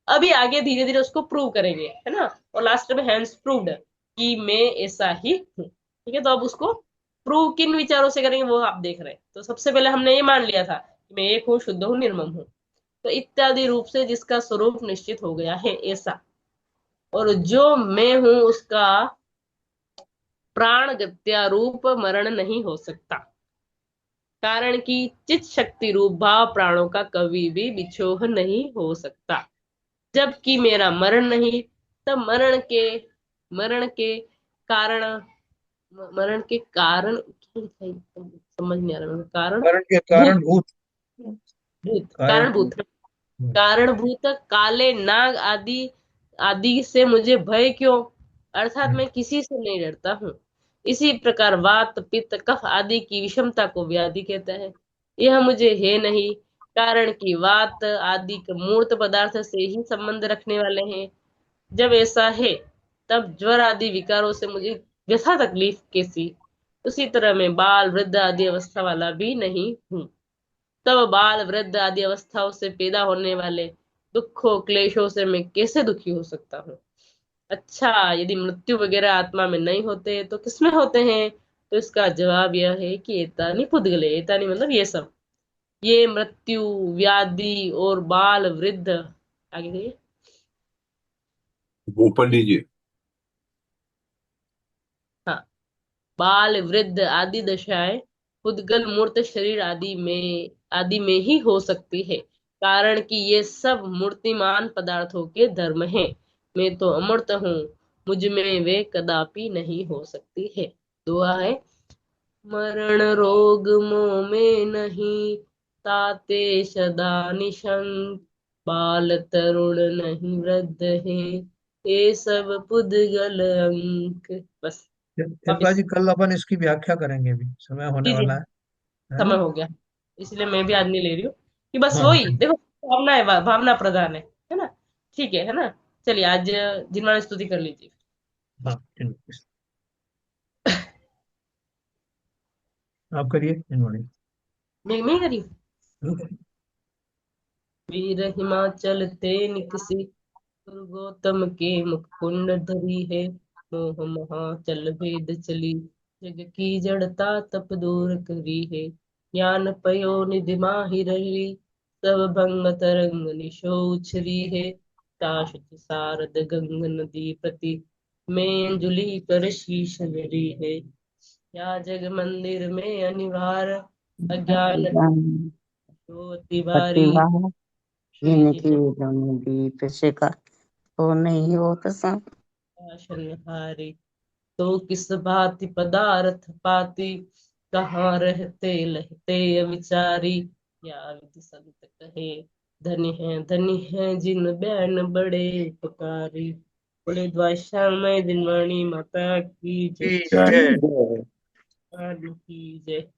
अभी आगे धीरे धीरे उसको प्रूव करेंगे, है ना। और लास्ट में हैंस प्रूव्ड कि मैं ऐसा ही हूँ। ठीक है। तो अब उसको प्रूव किन विचारों से करेंगे वो आप देख रहे हैं। तो सबसे पहले हमने ये मान लिया था कि मैं एक हूँ, शुद्ध हूँ, निर्मम हूँ। तो इत्यादि रूप से जिसका स्वरूप निश्चित हो गया है ऐसा, और जो मैं हूं उसका प्राण गत्या रूप मरण नहीं हो सकता, कारण कि चित शक्ति रूप भाव प्राणों का कभी भी विछोह नहीं हो सकता। जबकि मेरा मरण नहीं, तब मरण के कारण, मरण के कारण समझ नहीं आ रहा मेरे को। कारण कारण के भूत, कारण भूत, कारण कारण भूत, भूत। कारणभूत काले नाग आदि, आदि से मुझे भय क्यों, अर्थात मैं किसी से नहीं डरता हूँ। इसी प्रकार वात पित्त कफ आदि की विषमता को व्याधि कहता है। यह मुझे है नहीं, कारण कि वात आदि के मूर्त पदार्थ से ही संबंध रखने वाले हैं। जब ऐसा है तब ज्वर आदि विकारों से मुझे व्यथा तकलीफ कैसी। उसी तरह मैं बाल वृद्ध आदि अवस्था वाला भी नहीं हूँ। तब बाल वृद्ध आदि अवस्थाओं से पैदा होने वाले दुखों क्लेशों से मैं कैसे दुखी हो सकता हूँ। अच्छा, यदि मृत्यु वगैरह आत्मा में नहीं होते तो किसमें होते हैं, तो इसका जवाब यह है कि एतानी पुद्गले, एतानी मतलब ये सब, ये मृत्यु, व्याधि और बाल वृद्ध, आगे कहिए। वो पंडित जी। हाँ, बाल वृद्ध आदि दशाएं पुद्गल मूर्त शरीर आदि में ही हो सकती है, कारण कि ये सब मूर्तिमान पदार्थों के धर्म हैं। मैं तो अमूर्त हूँ, मुझ में वे कदापि नहीं हो सकती है। दुआ है, मरण रोग मोह में नहीं, ताते सदा निशंक, बाल तरुण नहीं वृद्ध है, ये सब पुद्गल अंक। बस शिल्पा वापिस। जी, कल अपन इसकी व्याख्या करेंगे, भी समय होने जी जी, वाला है समय ना। हो गया, इसलिए मैं भी आज नहीं ले रही हूँ कि बस हाँ वही हाँ। देखो, भावना है, भावना प्रधान है ना। ठीक है ना। चलिए आज जिनवाणी स्तुति कर लीजिए। हाँ ठीक है। आप करिए इन्होंने। मैं करी। वीर हिमाचल ते निकसी, गुरु गौतम के मुख कुंड धरी है। मोह महाचल भेद चली, जग की जड़ता तप दूर करी है। ज्ञान पयो निधि माहि रही, सब भंग तरंग निशो उछरी है। शाश्वत सारद गंग नदी प्रति, में अंजुलि कर शीश धरी है। या जग मंदिर में अनिवार, अज्ञान जो तिवारी। प्रतिभा श्री जिनकी जन्म दीप शिखा, तो नहीं होत सम। हारी, तो किस भांति पदार्थ पाती, कहाँ रहते लहते विचारी। या विधि संत कहे, धनी है जिन बैन बड़े उपकारी। बोले द्वाश्यामय दिनवाणी माता की जय। ठीक है। की जय।